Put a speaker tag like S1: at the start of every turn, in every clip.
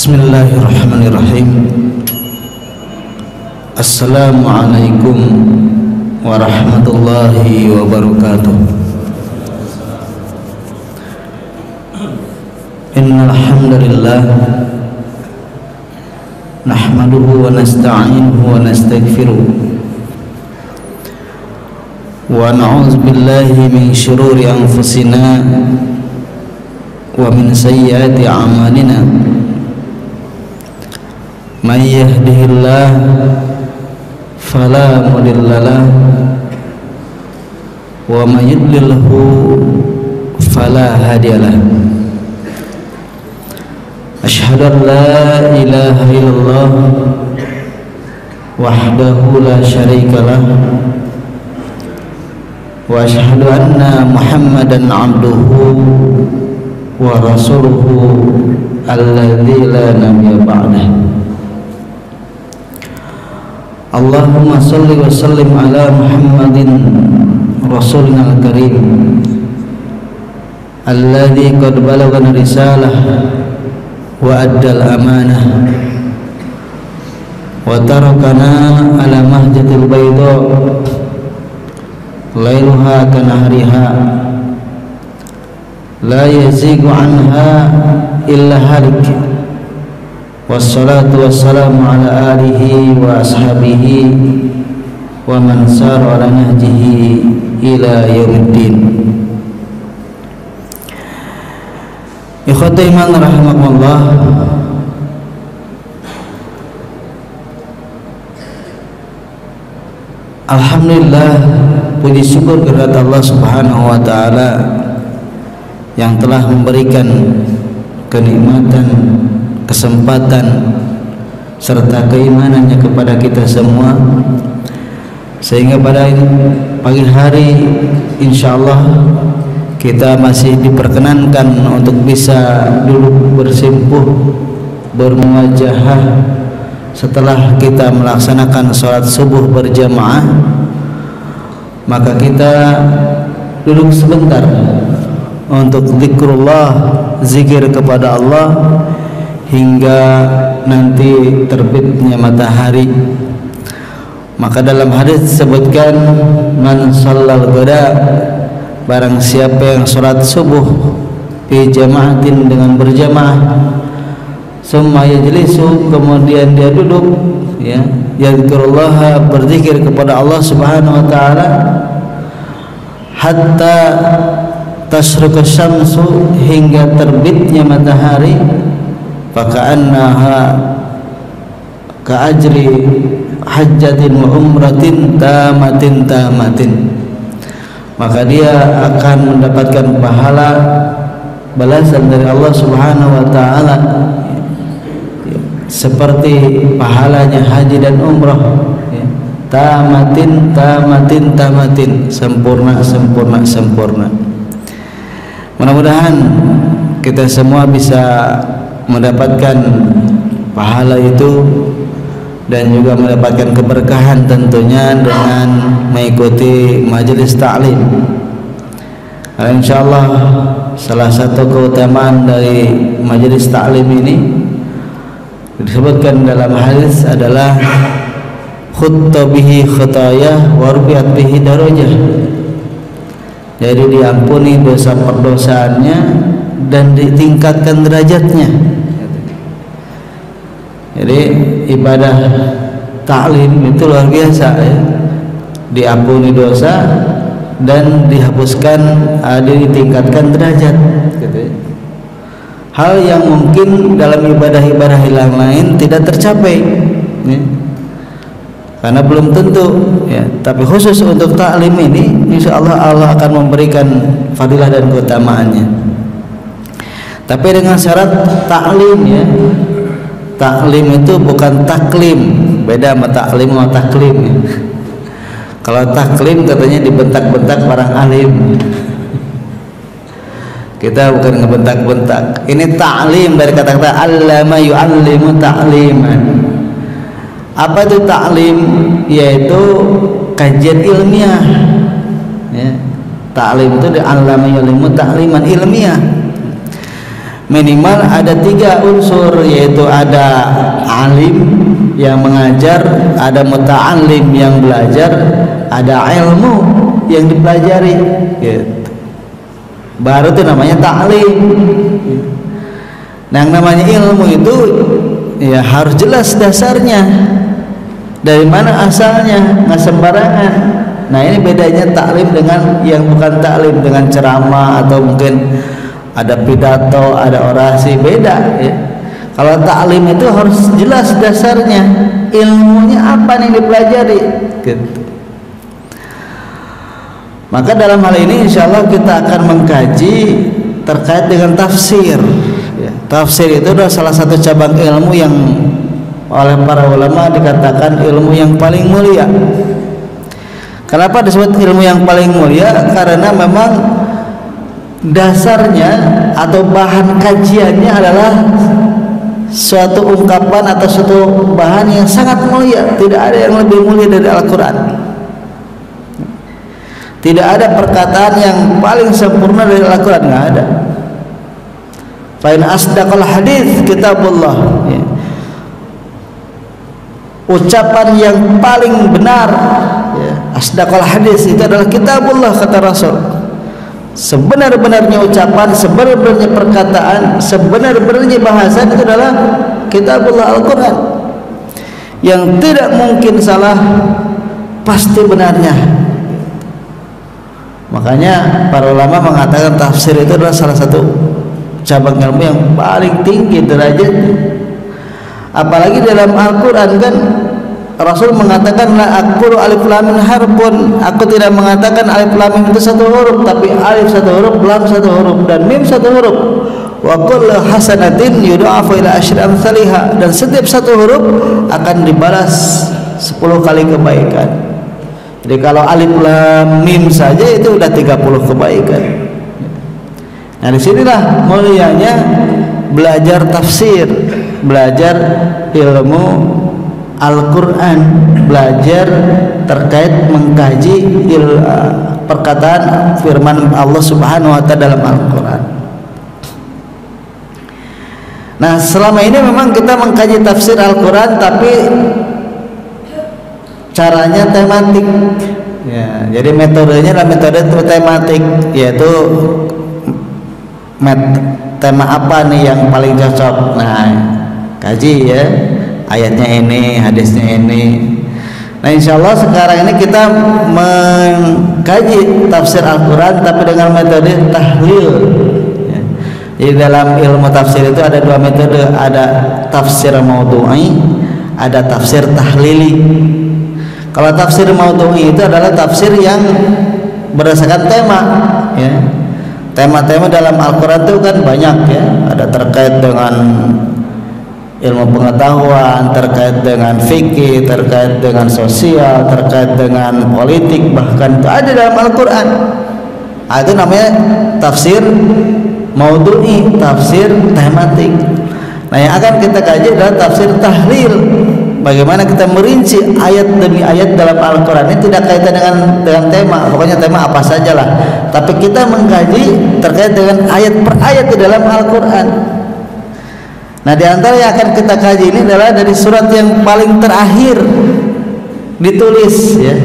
S1: Bismillahirrahmanirrahim. Assalamualaikum warahmatullahi wabarakatuh. Innal hamdalillah nahmaduhu wa nasta'inuhu wa nastaghfiruh wa na'udzu billahi min shururi anfusina wa min sayyiati a'malina. Man yahdihillah fala mudhillalah wa man yudlilhu fala hadiyalah. Asyhadu an la ilaha illallah wahdahu la syarikalah wa asyhadu anna Muhammadan abduhu wa rasuluhu alladzi la nabiyya ba'dah. Allahumma salli wa sallim ala Muhammadin rasulina al-karim alladzi qad balagana risalah wa addal amanah wa tarakana ala mahjatil bayda lailuha kanahariha la yazigu anha illa halik. Wassalatu wassalamu ala alihi wa ashabihi wa man sara ala nahjihi ila yaumiddin. Ikhwati iman rahimakumullah, alhamdulillah, puji syukur kepada Allah Subhanahu wa taala yang telah memberikan kenikmatan, kesempatan serta keimanannya kepada kita semua, sehingga pada pagi hari insyaallah kita masih diperkenankan untuk bisa duduk bersimpuh bermuajahah setelah kita melaksanakan sholat subuh berjamaah. Maka kita duduk sebentar untuk zikrullah, zikir kepada Allah hingga nanti terbitnya matahari. Maka dalam hadis disebutkan, man shallal ghada, barang siapa yang sholat subuh fi jama'atin, dengan berjamaah, summa yajlisu, kemudian dia duduk, ya, yadzkurullah, berzikir kepada Allah Subhanahu wa taala, hatta tasyruqu syamsu, hingga terbitnya matahari, faka'annaha ka'ajri hajjatin wa umratin tamatin, maka dia akan mendapatkan pahala balasan dari Allah Subhanahu wa taala seperti pahalanya haji dan umrah, ya. Tamatin, sempurna. Mudah-mudahan kita semua bisa mendapatkan pahala itu dan juga mendapatkan keberkahan tentunya dengan mengikuti majelis ta'lim. Insyaallah salah satu keutamaan dari majelis ta'lim ini disebutkan dalam hadis adalah khutta bihi khataya wa rufi'at bihi darajah. Jadi diampuni dosa perdosaannya dan ditingkatkan derajatnya. Jadi ibadah ta'lim itu luar biasa, ya. Diampuni dosa dan dihapuskan, ditingkatkan derajat, gitu, ya. Hal yang mungkin dalam ibadah-ibadah yang lain tidak tercapai, ya. Karena belum tentu, ya. Tapi khusus untuk ta'lim ini, insya Allah Allah akan memberikan fadilah dan keutamaannya. Tapi dengan syarat ta'lim, ya. Taklim itu bukan taklim, beda sama taklim sama taklim, ya. Kalau taklim katanya dibentak-bentak orang alim, kita bukan ngebentak-bentak. Ini taklim dari kata-kata allama yu'allimu ta'liman. Apa itu taklim? Yaitu kajian ilmiah, ya. Taklim itu allama yu'allimu ta'liman, ilmiah. minimal ada 3 unsur, yaitu ada alim yang mengajar, ada muta'allim yang belajar, ada ilmu yang dipelajari gitu. Baru itu namanya ta'lim. Nah, yang namanya ilmu itu ya harus jelas dasarnya, dari mana asalnya, nggak sembarangan. Nah, ini bedanya taklim dengan yang bukan taklim, dengan ceramah atau mungkin ada pidato, ada orasi, beda ya. Kalau taklim itu harus jelas dasarnya, ilmunya apa yang dipelajari gitu. Maka dalam hal ini insya Allah kita akan mengkaji terkait dengan tafsir ya. Tafsir itu adalah salah satu cabang ilmu yang oleh para ulama dikatakan ilmu yang paling mulia. Kenapa disebut ilmu yang paling mulia? Karena memang dasarnya atau bahan kajiannya adalah suatu ungkapan atau suatu bahan yang sangat mulia. Tidak ada yang lebih mulia dari Al-Quran. Tidak ada perkataan yang paling sempurna dari Al-Quran, nggak ada. Fa in asdaqal hadits kitabullah ya. Ucapan yang paling benar ya, asdaqal hadis itu adalah kitabullah, kata Rasul. Sebenar-benarnya ucapan, sebenar-benarnya perkataan, sebenar-benarnya bahasa itu adalah kitabullah, Al-Quran, yang tidak mungkin salah, pasti benarnya. Makanya para ulama mengatakan tafsir itu adalah salah satu cabang ilmu yang paling tinggi derajatnya. Apalagi dalam Al-Quran kan Rasul mengatakan la aqulu alif lam mim harfun, aku tidak mengatakan alif lam mim itu satu huruf, tapi alif satu huruf, lam satu huruf, dan mim satu huruf. Wa kullu hasanatin yudha'afu ila asyri amsalihha, dan setiap satu huruf akan dibalas 10 kali kebaikan. Jadi kalau alif lam mim saja itu udah 30 kebaikan. Nah, disinilah mulianya belajar tafsir, belajar ilmu Al-Quran, belajar terkait mengkaji perkataan firman Allah Subhanahu wa Ta'ala dalam Al-Quran. Nah, selama ini memang kita mengkaji tafsir Al-Quran, tapi caranya tematik ya. Jadi metodenya adalah metode tematik, yaitu tema apa nih yang paling cocok. Nah, kaji ya, ayatnya ini, hadisnya ini. Nah, insya Allah sekarang ini kita mengkaji tafsir Al-Quran tapi dengan metode tahlil ya. Jadi dalam ilmu tafsir itu ada 2 metode, ada tafsir maudhu'i, ada tafsir tahlili. Kalau tafsir maudhu'i itu adalah tafsir yang berdasarkan tema ya. Tema-tema dalam Al-Quran itu kan banyak ya, ada terkait dengan ilmu pengetahuan, terkait dengan fikih, terkait dengan sosial, terkait dengan politik, bahkan itu ada dalam Al-Quran. Itu namanya tafsir maudhu'i, tafsir tematik. Nah, yang akan kita kaji adalah tafsir tahlil. Bagaimana kita merinci ayat demi ayat dalam Al-Quran. Ini tidak kaitan dengan tema, pokoknya tema apa sajalah, tapi kita mengkaji terkait dengan ayat per ayat di dalam Al-Quran. Nah, di antara yang akan kita kaji ini adalah dari surat yang paling terakhir ditulis ya.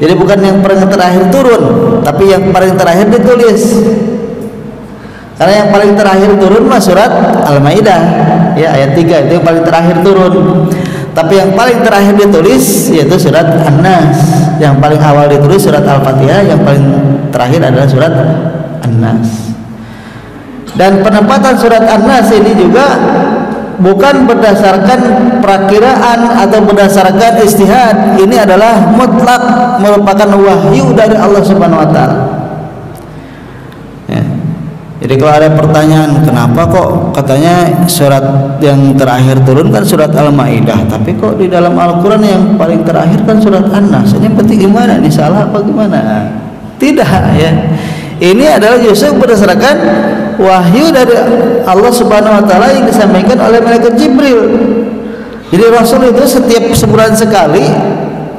S1: Jadi bukan yang paling terakhir turun, tapi yang paling terakhir ditulis. Karena yang paling terakhir turun mah surat Al-Maidah ya, ayat 3 itu yang paling terakhir turun. Tapi yang paling terakhir ditulis yaitu surat An-Nas. Yang paling awal ditulis surat Al-Fatihah, yang paling terakhir adalah surat An-Nas. Dan penempatan surat An-Nas ini juga bukan berdasarkan perakiraan atau berdasarkan ijtihad. Ini adalah mutlak, merupakan wahyu dari Allah Subhanahu wa Ta'ala. Jadi kalau ada pertanyaan, kenapa kok katanya surat yang terakhir turun kan surat Al-Maidah, tapi kok di dalam Al-Quran yang paling terakhir kan surat An-Nas? Ini penting gimana? Ini salah apa gimana? Tidak ya. Ini adalah justru berdasarkan wahyu dari Allah Subhanahu wa Ta'ala yang disampaikan oleh malaikat Jibril. Jadi Rasul itu setiap sebulan sekali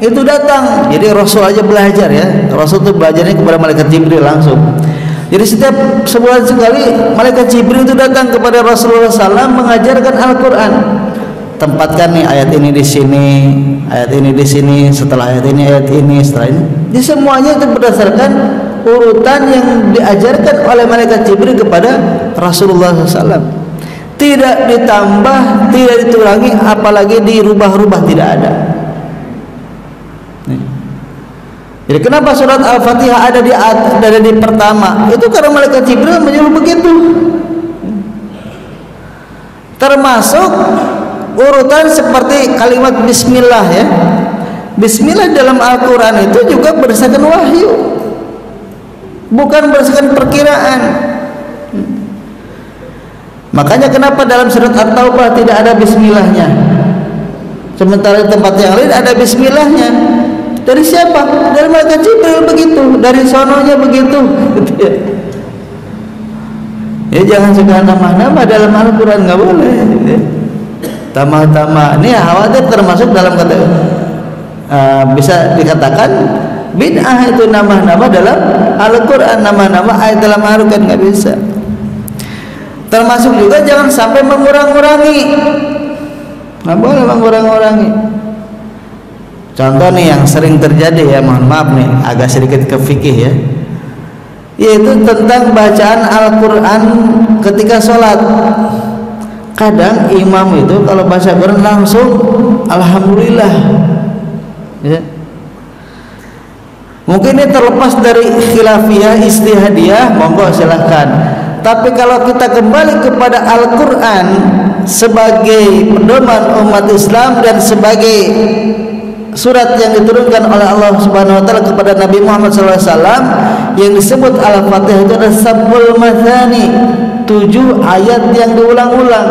S1: itu datang. Jadi Rasul aja belajar ya. Rasul itu belajarnya kepada malaikat Jibril langsung. Jadi setiap sebulan sekali malaikat Jibril itu datang kepada Rasulullah SAW mengajarkan Al-Quran. Tempatkan nih ayat ini di sini, ayat ini di sini, setelah ayat ini, setelah ini. Jadi semuanya itu berdasarkan urutan yang diajarkan oleh malaikat Jibril kepada Rasulullah SAW. Tidak ditambah, tidak dikurangi, apalagi dirubah-rubah, tidak ada. Jadi kenapa surat Al-Fatihah ada di pertama? Itu karena malaikat Jibril menyuruh begitu. Termasuk urutan seperti kalimat bismillah ya. Bismillah dalam Al-Quran itu juga berdasarkan wahyu, bukan berdasarkan perkiraan. Makanya kenapa dalam surat At-Taubah tidak ada bismillahnya, sementara di tempat yang lain ada bismillahnya. Dari siapa? Dari malaikat Jibril begitu, dari sononya begitu. Ya jangan suka nama-nama dalam Al-Quran, nggak boleh. Tambah-tambah, ini khawatir termasuk dalam kata bisa dikatakan bid'ah itu nama-nama dalam Al-Quran, nama-nama ayat dalam Al-Quran, nggak bisa. Termasuk juga jangan sampai mengurang-urangi, nggak boleh mengurang-urangi. Contoh nih yang sering terjadi ya, mohon maaf nih agak sedikit ke fikih ya, yaitu tentang bacaan Al-Quran ketika sholat. Kadang imam itu kalau baca Quran langsung Alhamdulillah ya. Mungkin ini terlepas dari khilafiyah istihadiyah, monggo silahkan. Tapi kalau kita kembali kepada Al-Quran sebagai pedoman umat Islam dan sebagai surat yang diturunkan oleh Allah Subhanahu wa taala kepada Nabi Muhammad SAW, yang disebut Al-Fatihah itu adalah sabul mathani, 7 ayat yang diulang-ulang.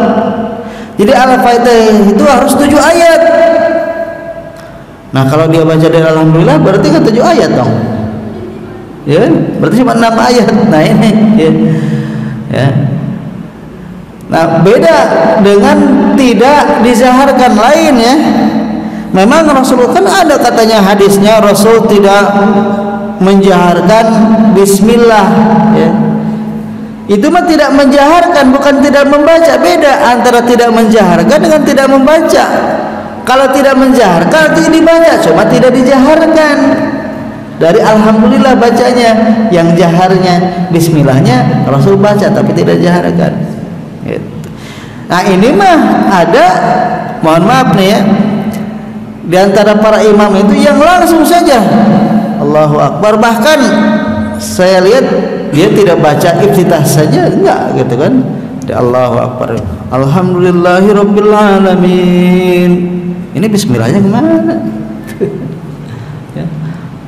S1: Jadi Al-Fatihah itu harus 7 ayat. Nah kalau dia baca dari Alhamdulillah berarti kan 7 ayat dong ya, berarti cuma 6 ayat. Nah ini ya. Nah beda dengan tidak dizaharkan lain ya. Memang Rasulullah kan ada katanya hadisnya, Rasul tidak menjaharkan bismillah ya. Itu mah tidak menjaharkan, bukan tidak membaca. Beda antara tidak menjaharkan dengan tidak membaca. Kalau tidak menjaharkan artinya dibaca, cuma tidak dijaharkan. Dari Alhamdulillah bacanya, yang jaharnya bismillahnya Rasul baca tapi tidak jaharkan gitu. Nah ini mah ada, mohon maaf nih ya, di antara para imam itu yang langsung saja Allahu Akbar, bahkan saya lihat dia tidak baca iftitah saja, enggak gitu kan, dia Allahu Akbar, Alhamdulillahirabbil alamin. Ini bismillahnya kemana? Ya.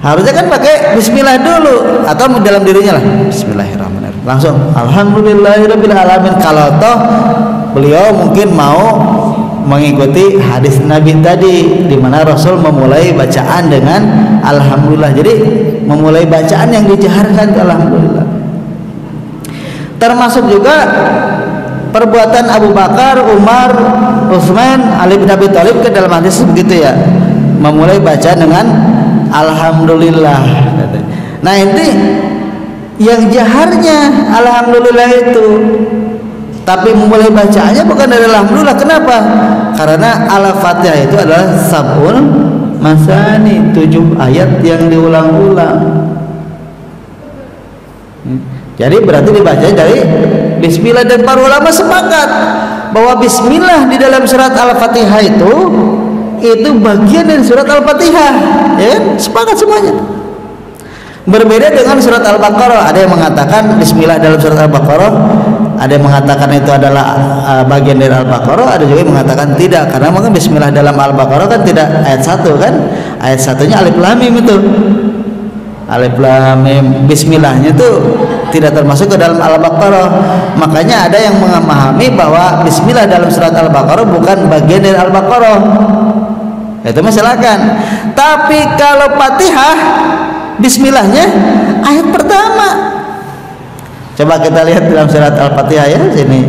S1: Harusnya kan pakai bismillah dulu atau dalam dirinya lah bismillahirrahmanirrahim, langsung alhamdulillahirabbil alamin. Kalau toh beliau mungkin mau mengikuti hadis Nabi tadi di mana Rasul memulai bacaan dengan alhamdulillah, jadi memulai bacaan yang dijaharkan ke alhamdulillah. Termasuk juga perbuatan Abu Bakar, Umar, Utsman, Ali bin Abi Thalib ke dalam hadis begitu ya, memulai bacaan dengan alhamdulillah. Nah ini yang jaharnya alhamdulillah itu, tapi memulai bacaannya bukan dari alhamdulillah. Kenapa? Karena Al-Fatihah itu adalah sab'ul masani, 7 ayat yang diulang-ulang. Jadi berarti dibaca dari bismillah, dan para ulama sepakat bahwa bismillah di dalam surat Al-Fatihah itu bagian dari surat Al-Fatihah, ya kan? Sepakat semuanya. Berbeda dengan surat Al-Baqarah, ada yang mengatakan bismillah dalam surat Al-Baqarah, ada yang mengatakan itu adalah bagian dari Al-Baqarah, ada juga yang mengatakan tidak, karena mungkin bismillah dalam Al-Baqarah kan tidak ayat 1 kan, ayat 1-nya alif lam mim itu. Alif lam mim, bismillahnya itu tidak termasuk ke dalam Al-Baqarah. Makanya ada yang memahami bahwa bismillah dalam surat Al-Baqarah bukan bagian dari Al-Baqarah. Itu silakan. Tapi kalau Fatihah bismillahnya ayat pertama. Coba kita lihat dalam surat Al-Fatihah ya, sini.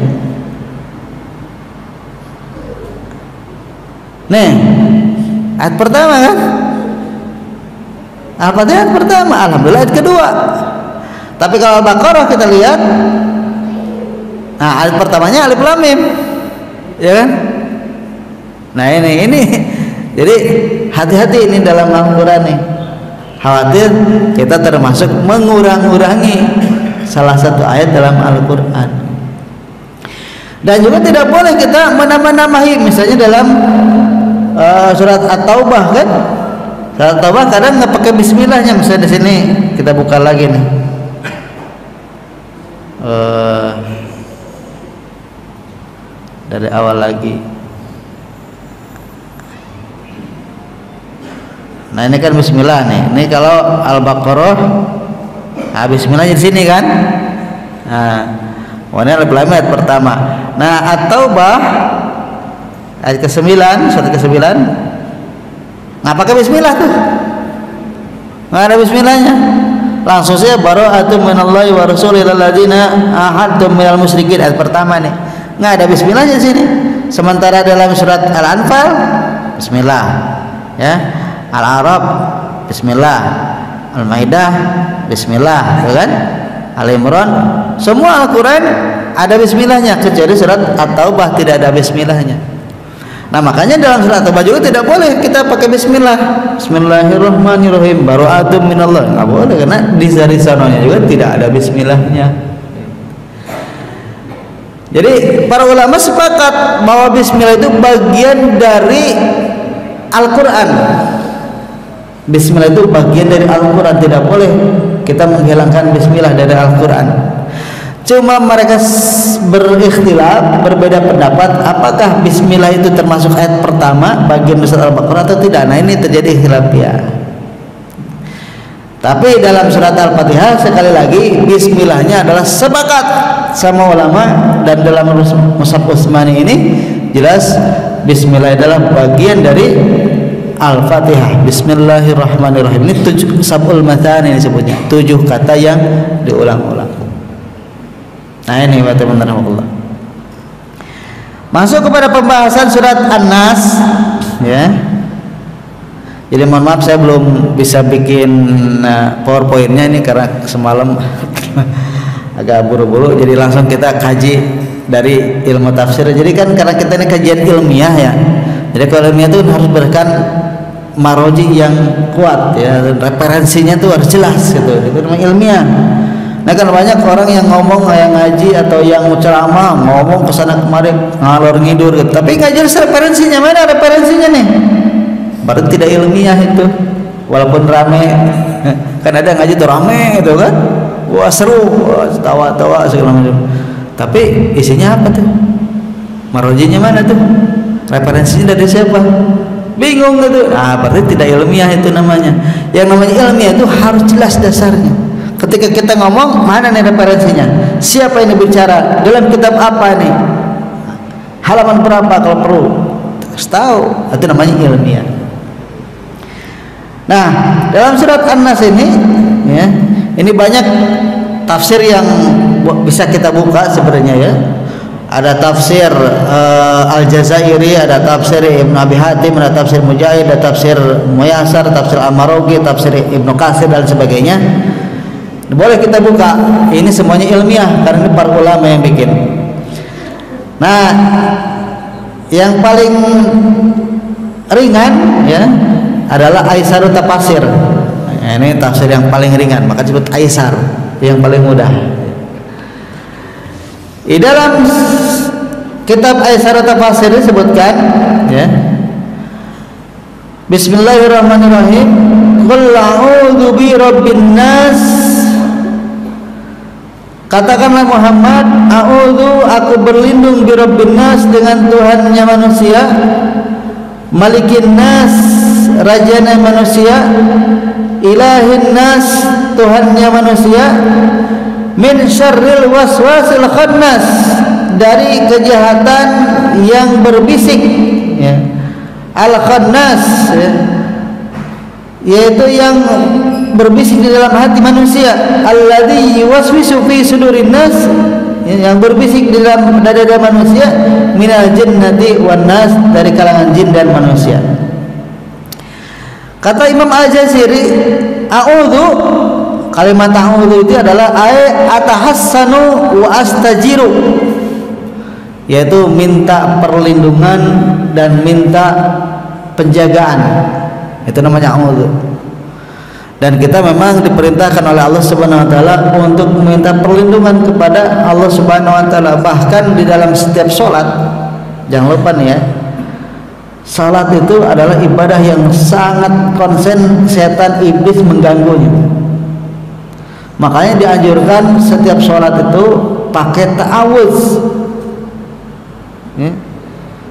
S1: Nih, ayat pertama kan? Al-Fatihah ayat pertama, alhamdulillah ayat kedua. Tapi kalau Al-Baqarah kita lihat, nah alif pertamanya alif lam mim, ya kan? Nah ini jadi hati-hati ini dalam Al-Quran nih, khawatir kita termasuk mengurang-urangi salah satu ayat dalam Al-Quran. Dan juga tidak boleh kita menambah-nambahi, misalnya dalam surat At-Taubah kan, surat At-Taubah kadang nggak pakai Bismillahnya. Misalnya di sini kita buka lagi nih, dari awal lagi. Nah ini kan Bismillah nih. Ini kalau Al-Baqarah, nah Bismillahnya di sini kan. Nah, warnanya alif lam ayat pertama. Nah At-Taubah ayat ke-9, surat ke-9 nggak pakai Bismillah tuh, nggak ada Bismillahnya. Langsung saja bara'atum minallahi wa rasulih ilal ladzina ahadtum minal musyrikin, ayat pertama nih, nggak ada Bismillahnya di sini. Sementara dalam surat Al-Anfal Bismillah, ya, Al-A'raf Bismillah, Al-Maidah Bismillah, ya kan? Al-Imran, semua Al-Quran ada Bismillahnya, kecuali surat At-Taubah tidak ada Bismillahnya. Nah makanya dalam surat At-Taubah juga tidak boleh kita pakai Bismillah. Bismillahirrahmanirrahim, bara'atum minallah, nggak boleh, karena di sananya juga tidak ada Bismillahnya. Jadi para ulama sepakat bahwa Bismillah itu bagian dari Al-Quran. Bismillah itu bagian dari Al-Quran, tidak boleh kita menghilangkan Bismillah dari Al-Quran. Cuma mereka berikhtilaf, berbeda pendapat apakah Bismillah itu termasuk ayat pertama bagian surat Al-Baqarah atau tidak. Nah ini terjadi khilafiyah. Tapi dalam surat Al-Fatihah sekali lagi Bismillahnya adalah sepakat sama ulama, dan dalam Mushaf Utsmani ini jelas Bismillah adalah bagian dari Al-Fatihah. Bismillahirrahmanirrahim. Ini 7 sab'ul mathani disebutnya, 7 kata yang diulang-ulang. Nah ini teman-teman Allah. Masuk kepada pembahasan surat An-Nas, ya. Jadi mohon maaf saya belum bisa bikin PowerPoint-nya ini karena semalam agak buru-buru, jadi langsung kita kaji dari ilmu tafsir. Jadi kan karena kita ini kajian ilmiah ya. Jadi kalau ilmiah itu harus berikan maroji yang kuat ya, referensinya tuh harus jelas gitu. Itu namanya ilmiah. Nah kan banyak orang yang ngomong, yang ngaji atau yang ceramah ngomong kesana kemari ngalor ngidur gitu, tapi nggak jelas referensinya. Mana referensinya nih? Berarti tidak ilmiah itu. Walaupun rame, kan ada ngaji tuh rame gitu kan, wah seru, tawa-tawa segala macam. Tapi isinya apa tuh? Marojinya mana tuh? Referensinya dari siapa? Bingung gitu. Nah berarti tidak ilmiah itu namanya. Yang namanya ilmiah itu harus jelas dasarnya. Ketika kita ngomong, mana nih referensinya? Siapa ini bicara? Dalam kitab apa nih? Halaman berapa kalau perlu? Harus tahu. Itu namanya ilmiah. Nah, dalam surat An-Nas ini, ya, ini banyak tafsir yang bisa kita buka sebenarnya ya. Ada tafsir Al-Jazairi, ada tafsir Ibnu Abi Hatim, ada tafsir Mujahid, ada tafsir Muyassar, tafsir Al-Marogi, tafsir Ibnu Katsir dan sebagainya. Boleh kita buka. Ini semuanya ilmiah karena ini para ulama yang bikin. Nah, yang paling ringan ya adalah Aisarut Tafsir. Nah, ini tafsir yang paling ringan, maka disebut Aisar, yang paling mudah. Di dalam kitab Aisarut Tafsir disebutkan ya, Bismillahirrahmanirrahim, qul a'udzu bi rabbin nas. Katakanlah Muhammad, a'udzu, aku berlindung bi rabbin nas, dengan Tuhannya manusia, malikin nas, rajanya manusia, ilahin nas, Tuhannya manusia, min syarril waswasil khannas, dari kejahatan yang berbisik ya. Al-khannas ya, yaitu yang berbisik di dalam hati manusia, alladzi yuwaswisu fi sudurin nas, yang berbisik di dalam dada manusia, minal jinnati wan nas, dari kalangan jin dan manusia. Kata Imam Al-Jaziri, a'udzu, Kalimat a'udzu itu adalah atahassanu wa astajiru, yaitu minta perlindungan dan minta penjagaan. Itu namanya a'udzu. Dan kita memang diperintahkan oleh Allah Subhanahu wa taala untuk meminta perlindungan kepada Allah Subhanahu wa taala, bahkan di dalam setiap sholat. Jangan lupa nih ya, salat itu adalah ibadah yang sangat konsen setan iblis mengganggunya. Makanya dianjurkan setiap sholat itu pakai ta'awudz ya.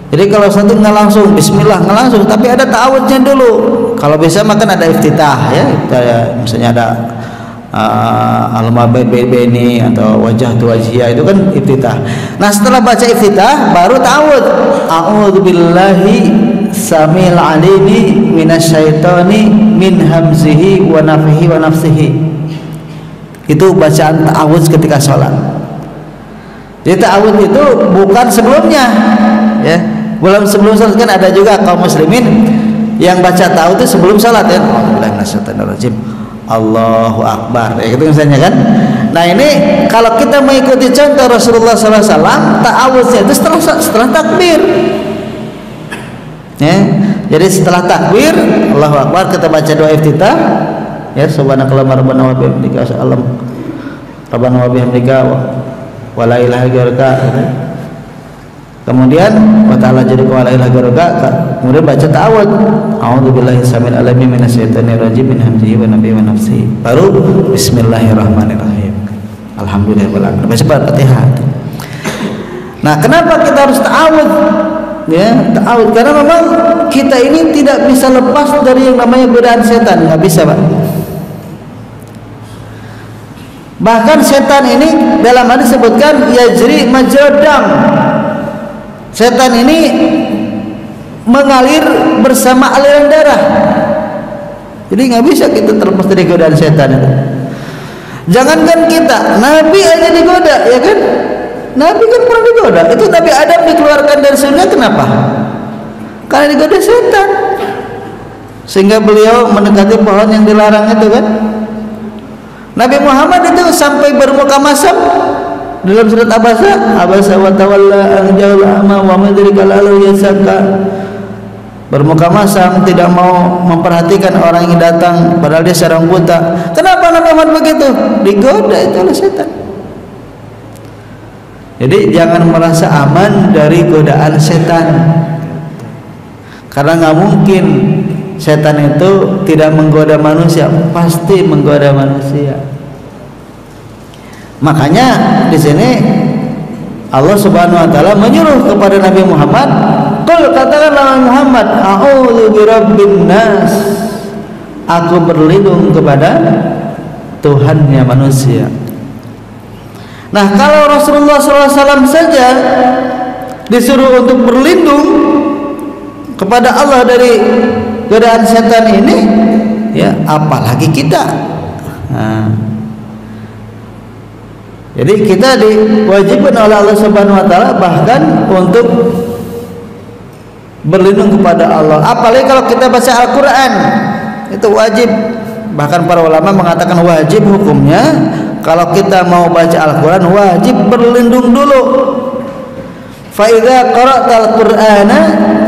S1: Jadi kalau satu nggak langsung bismillah, nggak langsung, tapi ada ta'awudznya dulu. Kalau bisa makan ada iftitah ya, misalnya ada al-mabaini atau wajah tu wajhiyah, itu kan iftitah. Nah setelah baca iftitah baru ta'awudz. A'udzubillahi samil alimi minasyaitani min hamzihi wa nafihi wa nafsihi. Itu bacaan ta'awudz ketika sholat. Jadi ta'awudz itu bukan sebelumnya ya. Belum sebelum sholat, kan ada juga kaum muslimin yang baca ta'awudz itu sebelum sholat ya. Allahu Akbar ya, gitu misalnya kan. Nah ini kalau kita mengikuti contoh Rasulullah SAW, ta'awudznya itu setelah takbir ya. Jadi setelah takbir Allahu Akbar kita baca doa iftitah ya, subhanakallahumma rabbana wa bihamdika asyhadu rabbana wa bihamdika wa la ilaha illa anta. Kemudian wa ta'ala jadika wa la ilaha illa anta. Kemudian baca ta'awudz, a'udzubillahi samil alimi minasyaitonir rajim min hamzihi wa nafihi wa nafsihi. Baru bismillahirrahmanirrahim. Alhamdulillahirabbil alamin. Baca Fatihah. Nah, kenapa kita harus ta'awudz? Ya, ta'awudz karena memang kita ini tidak bisa lepas dari yang namanya godaan setan, nggak bisa, Pak. Bahkan setan ini dalam hadis disebutkan yajri majradam. Setan ini mengalir bersama aliran darah. Jadi nggak bisa kita terlepas dari godaan setan itu. Jangankan kita, Nabi aja digoda, ya kan? Nabi kan pernah digoda. Itu Nabi Adam dikeluarkan dari surga, kenapa? Karena digoda setan, sehingga beliau mendekati pohon yang dilarang itu kan. Nabi Muhammad itu sampai bermuka masam dalam surat Abasa wa tawalla an ja'ala ma wa madrika lalu yasaka. Bermuka masam, tidak mau memperhatikan orang yang datang padahal dia seorang buta. Kenapa Nabi Muhammad begitu? Digoda itu oleh setan. Jadi jangan merasa aman dari godaan setan, karena nggak mungkin setan itu tidak menggoda manusia, pasti menggoda manusia. Makanya di sini Allah Subhanahu wa taala menyuruh kepada Nabi Muhammad, "Qul," katakanlah Muhammad, "A'udzu birabbin nas." Aku berlindung kepada Tuhannya manusia. Nah, kalau Rasulullah SAW saja disuruh untuk berlindung kepada Allah dari godaan setan ini, ya apalagi kita. Nah, jadi kita diwajibkan oleh Allah Subhanahu wa taala bahkan untuk berlindung kepada Allah. Apalagi kalau kita baca Al-Qur'an, itu wajib. Bahkan para ulama mengatakan wajib hukumnya kalau kita mau baca Al-Qur'an wajib berlindung dulu. Fa idza qara'tal Qur'ana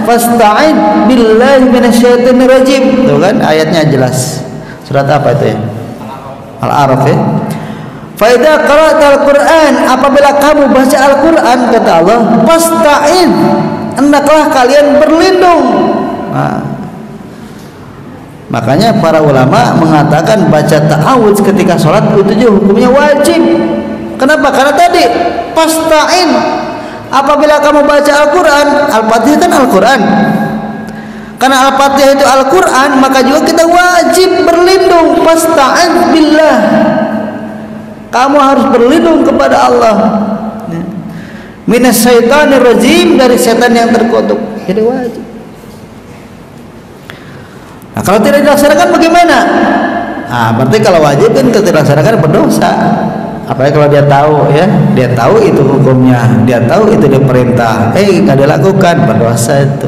S1: fasta'id billahi minasyaitonir rajim. Tuh kan ayatnya jelas. Surat apa itu ya? Al-A'raf ya. Fa idza qara'tal Qur'an, apabila kamu baca Al-Qur'an, kata Allah, fasta'id, hendaklah kalian berlindung. Nah, makanya para ulama mengatakan baca ta'awudz ketika sholat itu juga hukumnya wajib. Kenapa? Karena tadi fasta'in, apabila kamu baca Al-Quran, Al-Fatihah kan Al-Quran, karena Al-Fatihah itu Al-Quran, maka juga kita wajib berlindung. Fasta'in billah, kamu harus berlindung kepada Allah minasyaitonir rajim, dari setan yang terkutuk. Jadi wajib. Nah, kalau tidak dilaksanakan bagaimana? Nah, berarti kalau wajib kan tidak dilaksanakan berdosa. Apalagi kalau dia tahu ya, dia tahu itu hukumnya, dia tahu itu dia perintah, nggak dilakukan, berdosa itu.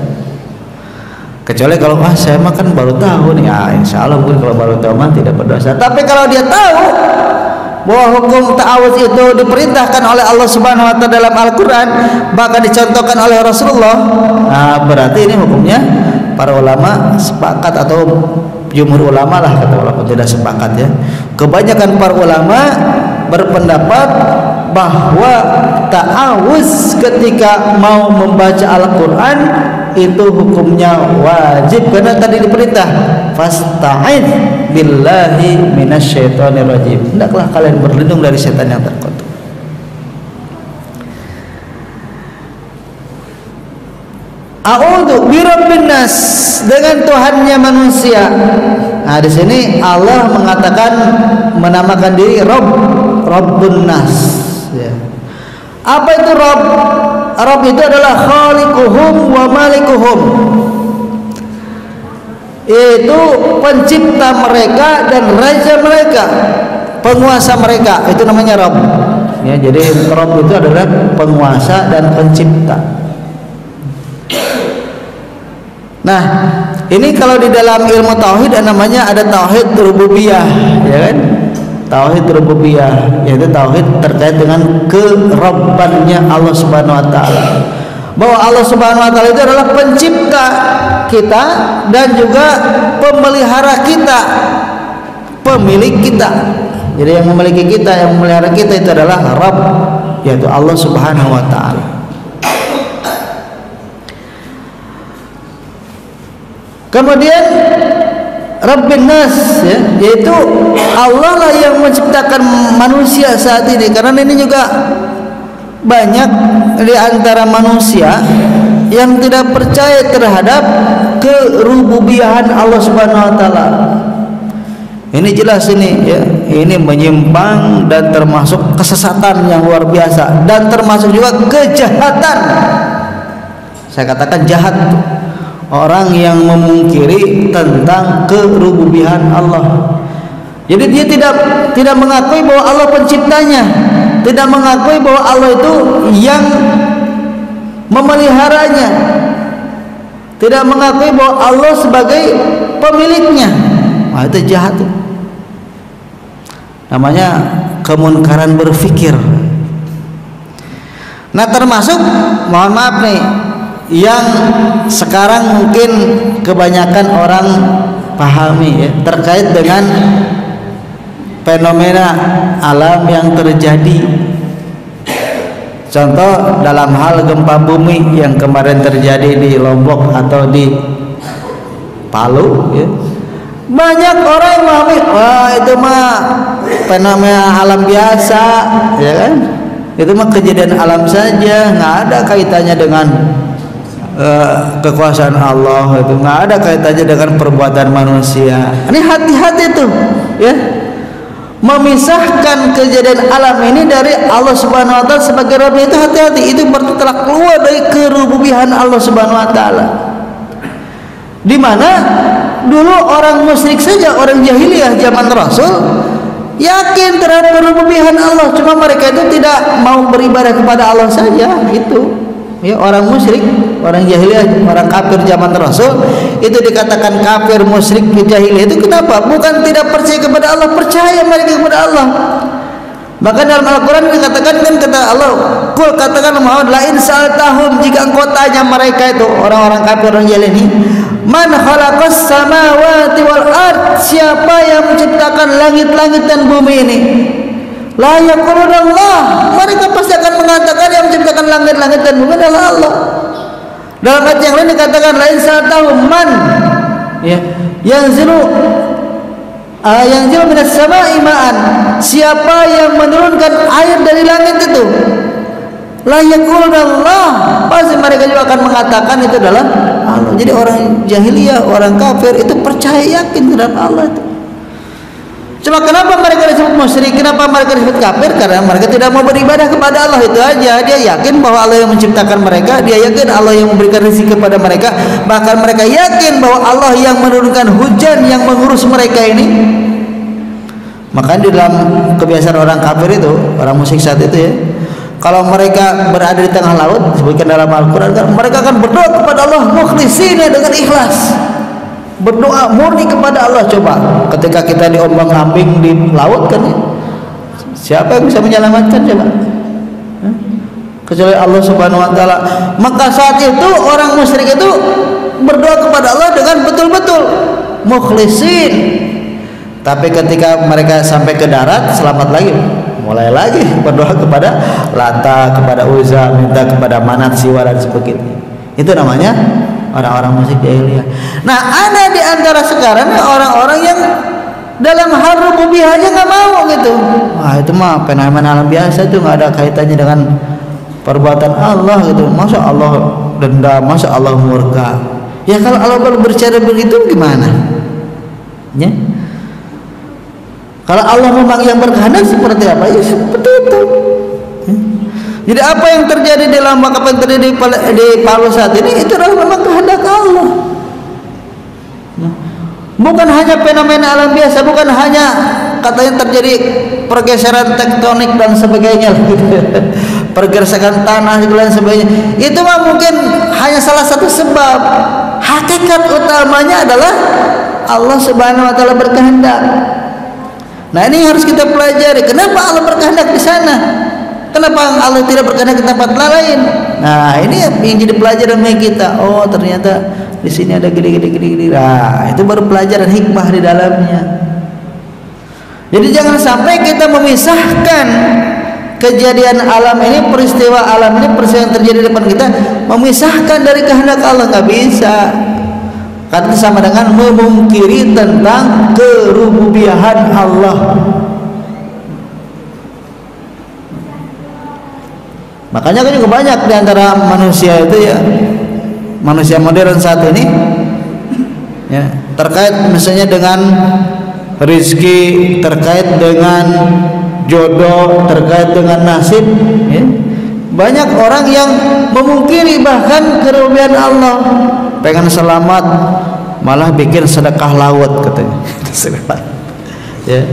S1: Kecuali kalau saya mah kan baru tahu nih, ya insya Allah mungkin kalau baru tahu mah tidak berdosa. Tapi kalau dia tahu bahwa hukum ta'awudz itu diperintahkan oleh Allah Subhanahu wa taala dalam Al-Qur'an, bahkan dicontohkan oleh Rasulullah, nah berarti ini hukumnya para ulama sepakat, atau jumhur ulama lah, kata walaupun tidak sepakat ya. Kebanyakan para ulama berpendapat bahwa ta'awudz ketika mau membaca Al-Qur'an itu hukumnya wajib, karena tadi diperintah fasta'idz billahi minasyaitonir rajim, hendaklah kalian berlindung dari setan yang terkutuk. A'udzu birabbin nas, dengan Tuhannya manusia. Nah, di sini Allah mengatakan, menamakan diri Rabbun nas ya. Apa itu Rabb? Rabb itu adalah khaliquhum wa malikuhum, yaitu pencipta mereka dan raja mereka, penguasa mereka, itu namanya Rabb ya. Jadi Rabb itu adalah penguasa dan pencipta. Nah, ini kalau di dalam ilmu tauhid namanya ada tauhid rububiyah ya kan, tauhid rububiyah, yaitu tauhid terkait dengan kerabbannya Allah Subhanahu wa taala, bahwa Allah Subhanahu wa taala itu adalah pencipta kita dan juga pemelihara kita, pemilik kita. Jadi yang memiliki kita, yang memelihara kita itu adalah Rabb, yaitu Allah Subhanahu wa taala. Kemudian Rabbin nas ya, yaitu Allah lah yang menciptakan manusia saat ini. Karena ini juga banyak di antara manusia yang tidak percaya terhadap kerububiyahan Allah Subhanahu wa taala. Ini jelas ini ya, ini menyimpang dan termasuk kesesatan yang luar biasa, dan termasuk juga kejahatan. Saya katakan jahat orang yang memungkiri tentang kerububiyahan Allah. Jadi dia tidak mengakui bahwa Allah penciptanya, tidak mengakui bahwa Allah itu yang memeliharanya, tidak mengakui bahwa Allah sebagai pemiliknya. Wah, itu jahat. Namanya kemunkaran berpikir. Nah, termasuk, mohon maaf nih, yang sekarang mungkin kebanyakan orang pahami ya, terkait dengan fenomena alam yang terjadi. Contoh dalam hal gempa bumi yang kemarin terjadi di Lombok atau di Palu ya. Banyak orang yang memahami, wah itu mah fenomena alam biasa ya kan, itu mah kejadian alam saja, nggak ada kaitannya dengan kekuasaan Allah, itu nggak ada kaitannya dengan perbuatan manusia. Ini hati-hati tuh ya, memisahkan kejadian alam ini dari Allah Subhanahu wa taala sebagai Rabb, itu hati-hati, itu berarti telah keluar dari kerububiyahan Allah Subhanahu wa taala. Di mana dulu orang musyrik saja, orang jahiliyah zaman Rasul yakin terhadap kerububiyahan Allah, cuma mereka itu tidak mau beribadah kepada Allah saja itu. Ya, orang musyrik, orang jahiliyah, orang kafir zaman Rasul itu dikatakan kafir, musyrik, jahiliyah itu kenapa? Bukan tidak percaya kepada Allah, percaya mereka kepada Allah. Bahkan dalam Al-Quran dikatakan, kan kata Allah, kul katakan Muhammad, la in sa'altahum, jika engkau tanya mereka itu orang-orang kafir, orang jahiliyah ini, man khalaqas samawati wal ard, siapa yang menciptakan langit-langit dan bumi ini? La yaquluna Allah, mereka pasti akan mengatakan yang menciptakan langit-langit dan bumi adalah Allah. Dalam ayat yang lain dikatakan lain sa'atahu man ya yanzilu minas sama'i ma'an, siapa yang menurunkan air dari langit itu? La yaquluna Allah, pasti mereka juga akan mengatakan itu adalah Allah. Jadi orang jahiliyah, orang kafir itu percaya yakin terhadap Allah itu. Cuma kenapa mereka disebut musyrik, kenapa mereka disebut kafir? Karena mereka tidak mau beribadah kepada Allah, itu aja. Dia yakin bahwa Allah yang menciptakan mereka, dia yakin Allah yang memberikan rezeki kepada mereka, bahkan mereka yakin bahwa Allah yang menurunkan hujan yang mengurus mereka ini. Maka di dalam kebiasaan orang kafir itu, orang musyrik saat itu ya, kalau mereka berada di tengah laut, disebutkan dalam Al-Quran, mereka akan berdoa kepada Allah mukhlisina, dengan ikhlas, berdoa murni kepada Allah. Coba ketika kita diombang-ambing di laut kan, siapa yang bisa menyelamatkan coba? Kecuali Allah Subhanahu wa taala. Maka saat itu orang musyrik itu berdoa kepada Allah dengan betul-betul mukhlisin. Tapi ketika mereka sampai ke darat, selamat lagi, mulai lagi berdoa kepada Lata, kepada Uzza, minta kepada Manat, Siwa dan sebagainya. Itu namanya orang-orang musyrik jahiliyah. Nah, ada di antara sekarang orang-orang yang dalam hal rububiyah aja nggak mau gitu. Wah, itu mah fenomena alam biasa, itu nggak ada kaitannya dengan perbuatan Allah gitu. Masa Allah dendam, masa Allah murka? Ya kalau Allah berbicara begitu gimana? Ya. Kalau Allah memang yang berkehendak seperti apa? Ya seperti itu. Ya. Jadi apa yang terjadi di Lombok, apa yang terjadi di Palu saat ini, itu adalah memang kehendak Allah. Bukan hanya fenomena alam biasa, bukan hanya katanya terjadi pergeseran tektonik dan sebagainya, pergeseran tanah dan lain sebagainya. Itu mah mungkin hanya salah satu sebab. Hakikat utamanya adalah Allah Subhanahu wa taala berkehendak. Nah, ini harus kita pelajari. Kenapa Allah berkehendak di sana? Kenapa Allah tidak berkehendak di tempat lain? Nah, ini yang jadi pelajaran bagi kita. Oh, ternyata di sini ada gini. Nah, itu baru pelajaran hikmah di dalamnya. Jadi jangan sampai kita memisahkan kejadian alam ini, peristiwa alam ini, peristiwa yang terjadi di depan kita, memisahkan dari kehendak Allah. Nggak bisa. Karena sama dengan memungkiri tentang kerububiahan Allah. Makanya kan juga banyak di antara manusia itu ya, manusia modern saat ini ya, terkait misalnya dengan rezeki, terkait dengan jodoh, terkait dengan nasib ya. Banyak orang yang memungkiri bahkan kerububiahan Allah. Pengen selamat malah bikin sedekah laut katanya. Ya.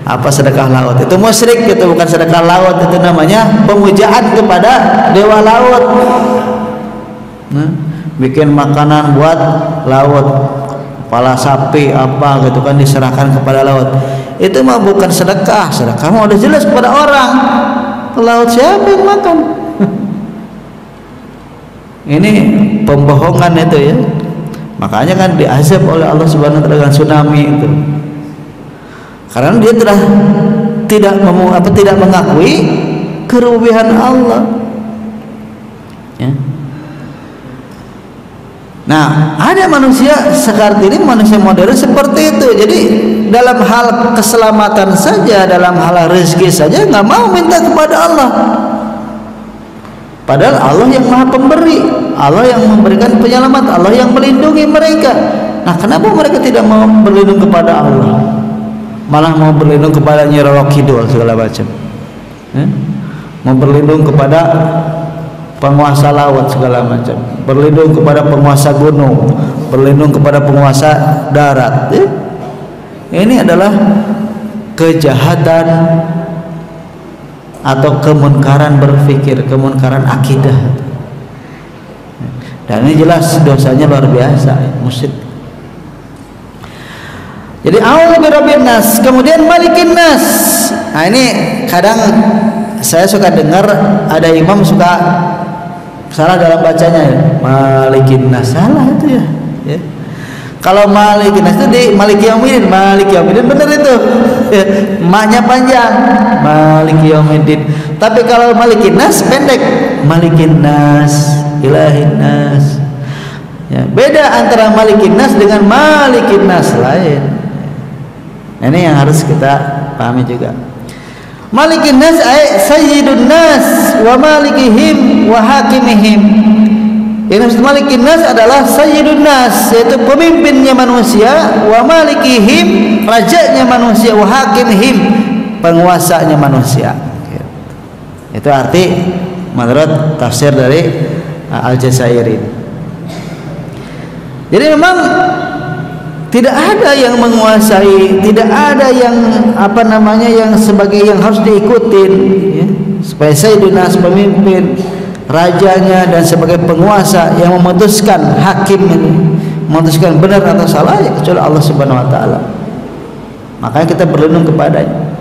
S1: Apa sedekah laut? Itu musyrik, itu bukan sedekah laut, itu namanya pemujaan kepada dewa laut. Nah, bikin makanan buat laut, kepala sapi apa gitu kan diserahkan kepada laut. Itu mah bukan sedekah. Sedekah mah udah jelas kepada orang. Ke laut siapa yang makan? Ini pembohongan itu ya. Makanya kan diazab oleh Allah Subhanahu wa taala dengan tsunami itu. Karena dia telah tidak mengakui kerububiahan Allah. Ya. Nah, ada manusia sekarang ini, manusia modern seperti itu. Jadi dalam hal keselamatan saja, dalam hal rezeki saja nggak mau minta kepada Allah. Padahal Allah yang Maha Pemberi, Allah yang memberikan penyelamat, Allah yang melindungi mereka. Nah, kenapa mereka tidak mau berlindung kepada Allah? Malah mau berlindung kepada Nyi Roro Kidul segala macam. Mau berlindung kepada penguasa laut segala macam, berlindung kepada penguasa gunung, berlindung kepada penguasa darat. Ini adalah kejahatan atau kemunkaran berpikir, kemunkaran akidah. Dan ini jelas dosanya luar biasa, musyrik. Jadi a'udzu birabbin nas, kemudian malikin nas. Nah, ini kadang saya suka dengar ada imam suka salah dalam bacanya ya. Malikin nas, salah itu ya. Ya. Kalau malikin nas itu di maliki yaumiddin, maliki yaumiddin benar itu. Ya. Maknya panjang, maliki yaumiddin. Tapi kalau malikin nas pendek, malikin nas, ilahin nas. Ya, beda antara malikin nas dengan malikin nas lain. Ini yang harus kita pahami juga. Malikin nas ay sayyidun nas wa malikihim wa hakimihim. Yang maksud malikin nas adalah sayyidun nas, yaitu pemimpinnya manusia, wa malikihim, rajanya manusia, wa hakimihim, penguasanya manusia. Itu arti menurut tafsir dari Al-Jazairi. Jadi memang Tidak ada yang menguasai, tidak ada yang yang sebagai yang harus diikutin, ya. Supaya Sayyidina pemimpin, rajanya dan sebagai penguasa yang memutuskan, hakim ini memutuskan benar atau salah, ya kecuali Allah Subhanahu wa taala. Makanya kita berlindung kepadanya.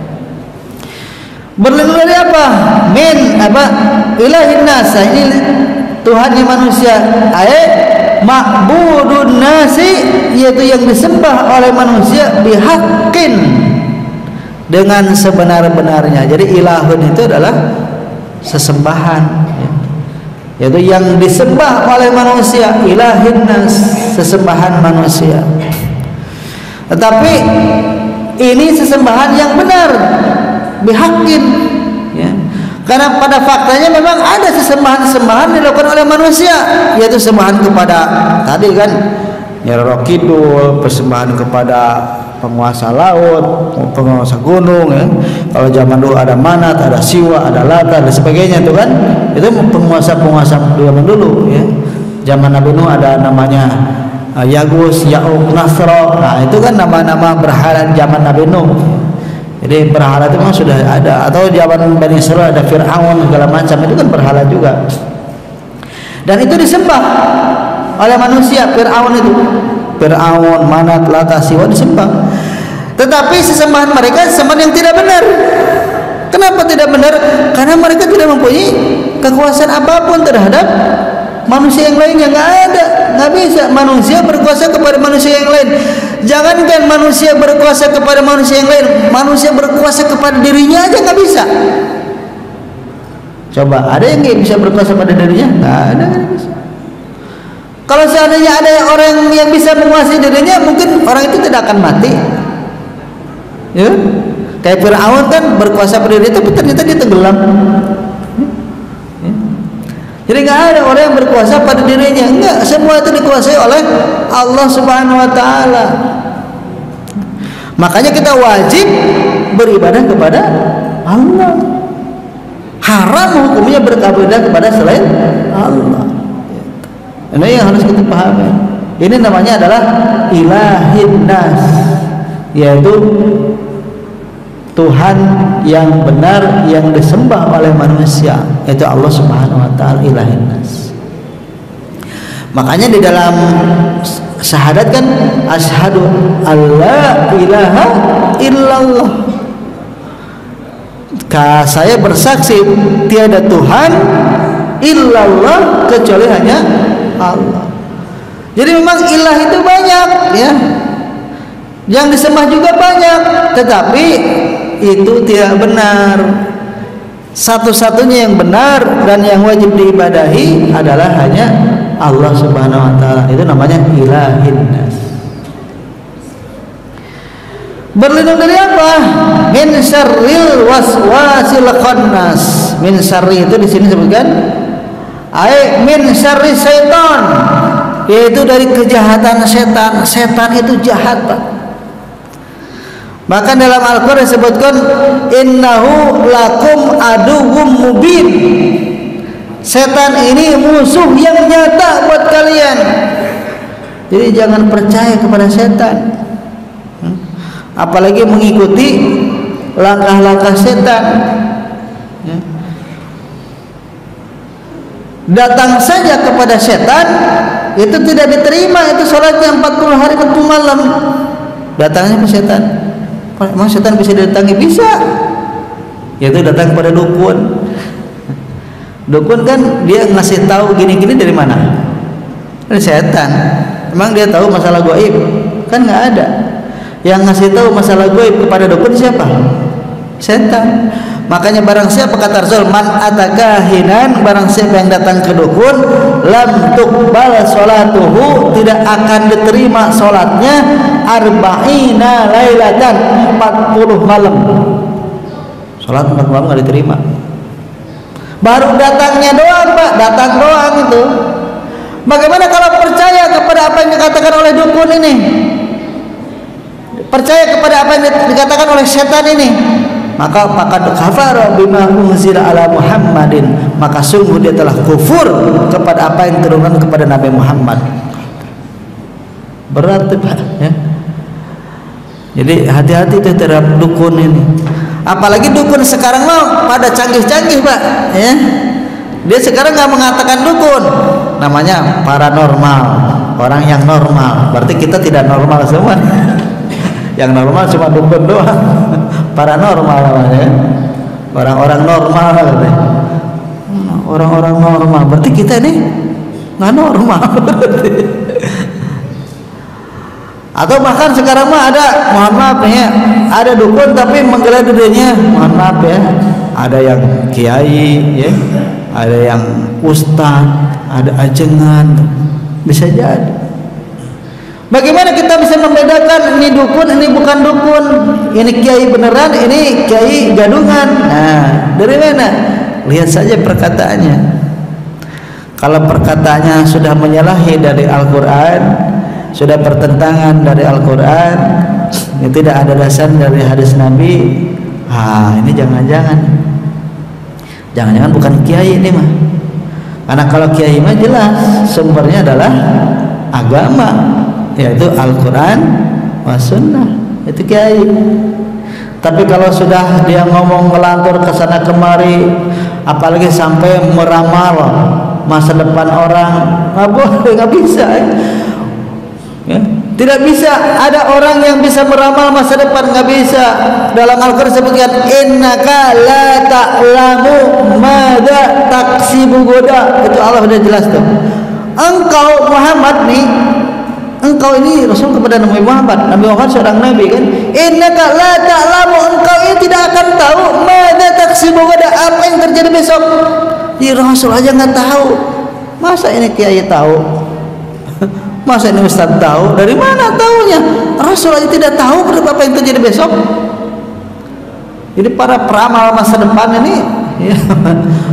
S1: Berlindung dari apa? Ilahin nas. Ini Tuhannya manusia. Ma'budun nasi, yaitu yang disembah oleh manusia bihaqqin, dengan sebenar-benarnya. Jadi ilahun itu adalah sesembahan, ya. Yaitu yang disembah oleh manusia, ilahin nas, sesembahan manusia. Tetapi ini sesembahan yang benar, bihaqqin, ya. Karena pada faktanya memang ada sesembahan-sesembahan dilakukan oleh manusia, yaitu sembahan kepada tadi kan Nyai Roro Kidul, persembahan kepada penguasa laut, penguasa gunung, ya. Kalau zaman dulu ada Manat, ada Siwa, ada Lata dan sebagainya itu kan, itu penguasa-penguasa zaman dulu, ya. Zaman Nabi Nuh ada namanya Yagus, Ya'uq, Nasro. Nah, itu kan nama-nama berhala zaman Nabi Nuh. Jadi berhala itu memang sudah ada, atau zaman Bani Israil ada Fir'aun segala macam, itu kan berhala juga. Dan itu disembah oleh manusia. Fir'aun, Manat, Lata, Siwa disembah. Tetapi sesembahan mereka sesembahan yang tidak benar. Kenapa tidak benar? Karena mereka tidak mempunyai kekuasaan apapun terhadap manusia yang lainnya. Nggak ada, nggak bisa manusia berkuasa kepada manusia yang lain. Jangankan manusia berkuasa kepada manusia yang lain, manusia berkuasa kepada dirinya aja nggak bisa. Coba, ada yang nggak bisa berkuasa pada dirinya? Nggak ada, nggak bisa. Kalau seandainya ada orang yang bisa menguasai dirinya, mungkin orang itu tidak akan mati, ya. Kayak Fir'aun kan berkuasa pada dirinya, tapi ternyata dia tenggelam. Jadi nggak ada orang yang berkuasa pada dirinya, enggak, semua itu dikuasai oleh Allah Subhanahu wa taala. Makanya kita wajib beribadah kepada Allah. Haram hukumnya beribadah kepada selain Allah. Ini yang harus kita pahami. Ini namanya adalah ilahin nas, yaitu Tuhan yang benar yang disembah oleh manusia, yaitu Allah Subhanahu wa taala, ilahin nas. Makanya di dalam syahadat kan asyhadu alla ilaha illallah. Saya bersaksi tiada Tuhan illallah kecuali hanya Allah. Jadi memang ilah itu banyak, ya. Yang disembah juga banyak, tetapi itu tidak benar. Satu-satunya yang benar dan yang wajib diibadahi adalah hanya Allah Subhanahu wa taala. Itu namanya ilahin nas. Berlindung dari apa? Min syarril waswasil khannas. Min syarri itu di sini disebutkan min syarri syaitan, yaitu dari kejahatan setan. Setan itu jahat, Pak. Bahkan dalam Al-Quran disebutkan innahu lakum aduwwum mubin. Setan ini musuh yang nyata buat kalian. Jadi jangan percaya kepada setan, apalagi mengikuti langkah-langkah setan. Datang saja kepada setan itu tidak diterima, itu sholatnya 40 hari 40 malam. Datangnya ke setan. Emang setan bisa didatangi? Bisa. Yaitu datang kepada dukun. Dukun kan dia ngasih tahu gini-gini dari mana? Dari setan. Emang dia tahu masalah gaib? Kan nggak ada. Yang ngasih tahu masalah gaib kepada dukun siapa? Setan. Makanya barang siapa, kata Rasul, man atakahinan, barang siapa yang datang ke dukun, lam tuqbal sholatuhu, tidak akan diterima sholatnya, arba'ina lailatan, 40 malam. Sholat 40 malam nggak diterima. Baru datangnya doang, Pak, datang doang itu. Bagaimana kalau percaya kepada apa yang dikatakan oleh dukun ini? Percaya kepada apa yang dikatakan oleh setan ini? Maka kafara bima unzila ala Muhammadin, maka sungguh dia telah kufur kepada apa yang turunkan kepada Nabi Muhammad. Berat, Pak, ya. Jadi hati-hati tuh terhadap dukun ini. Apalagi dukun sekarang mah pada canggih-canggih, Pak, ya. Dia sekarang nggak mengatakan dukun, namanya paranormal, orang yang normal. Berarti kita tidak normal semua. Yang normal cuma dukun doang. Paranormal namanya, orang-orang normal katanya. Orang-orang normal, berarti kita ini nggak normal. Atau bahkan sekarang mah ada, mohon maaf ya, ada dukun tapi menggelar dirinya, mohon maaf ya, ada yang kiai ya, ada yang ustaz, ada ajengan, bisa jadi. Bagaimana kita bisa membedakan ini dukun, ini bukan dukun, ini kiai beneran, ini kiai gadungan? Nah, dari mana? Lihat saja perkataannya. Kalau perkataannya sudah menyalahi dari Al-Quran, sudah pertentangan dari Al-Quran, ini tidak ada dasar dari hadis Nabi, ini jangan-jangan bukan kiai ini mah. Karena kalau kiai mah jelas sumbernya adalah agama, yaitu Al-Quran wa Sunnah, itu kiai. Tapi kalau sudah dia ngomong ngelantur ke sana kemari, apalagi sampai meramal masa depan orang, nggak boleh, nggak bisa. Ya, tidak bisa ada orang yang bisa meramal masa depan, nggak bisa. Dalam Al-Quran sebutkan innaka la ta'lamu madza taksibu goda, itu Allah sudah jelas tuh. Engkau Muhammad nih, engkau ini Rasul kepada Nabi Muhammad seorang nabi kan, innaka la ta'lamu, engkau ini tidak akan tahu madza taksibu goda, apa yang terjadi besok. Di Rasul aja nggak tahu, masa ini kiai tahu? Masa ini Ustaz tahu? Dari mana tahunya? Rasul aja tidak tahu apa yang terjadi besok. Jadi para peramal masa depan ini, ya,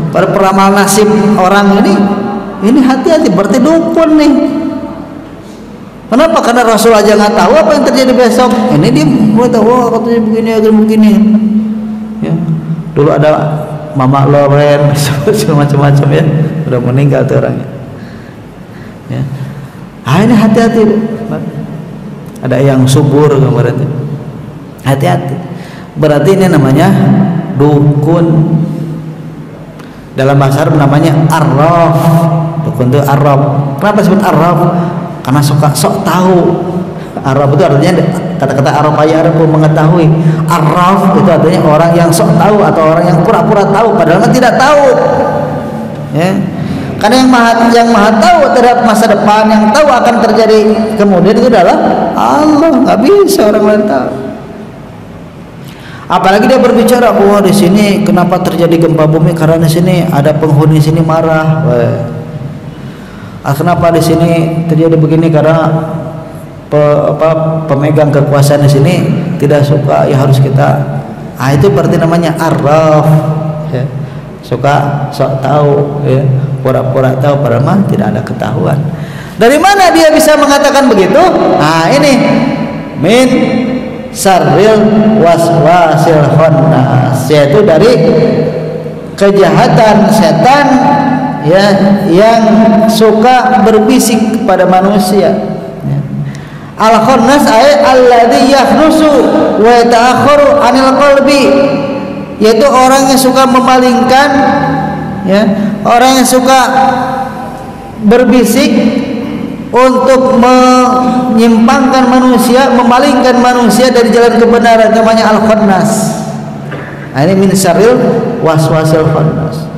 S1: para peramal nasib orang ini hati-hati, berarti dukun nih. Kenapa? Karena Rasul aja nggak tahu apa yang terjadi besok. Ini dia mulai tahu, oh, katanya begini. Ya. Dulu ada Mama Loren, macam-macam ya, udah meninggal tuh orangnya. Ya. Ini hati-hati, ada yang subur kemarin itu, hati-hati. Berarti ini namanya dukun. Dalam bahasa Arab namanya arraf. Dukun itu arraf. Kenapa disebut arraf? Karena sok tahu. Arraf itu artinya kata-kata Arab ayah Arab mengetahui. Arraf itu artinya orang yang sok tahu atau orang yang pura-pura tahu padahal tidak tahu. Ya. Karena yang maha tahu terhadap masa depan, yang tahu akan terjadi kemudian itu adalah Allah, nggak bisa orang lain tahu. Apalagi dia berbicara, di sini kenapa terjadi gempa bumi, karena di sini ada penghuni sini marah. Kenapa di sini terjadi begini, karena pemegang kekuasaan di sini tidak suka, ya harus kita. Itu berarti namanya arraf. Ya. Suka sok tahu, ya, pura-pura tahu padahal mah tidak ada ketahuan. Dari mana dia bisa mengatakan begitu? Ini min syarril waswasil khannas, yaitu dari kejahatan setan ya yang suka berbisik kepada manusia. Ya. Al khannas ay alladzi yahrusu wa yata'akharu 'anil qalbi, yaitu orang yang suka memalingkan, ya, orang yang suka berbisik untuk menyimpangkan manusia, memalingkan manusia dari jalan kebenaran, namanya al-khannas. Ini min syarril waswasil khannas.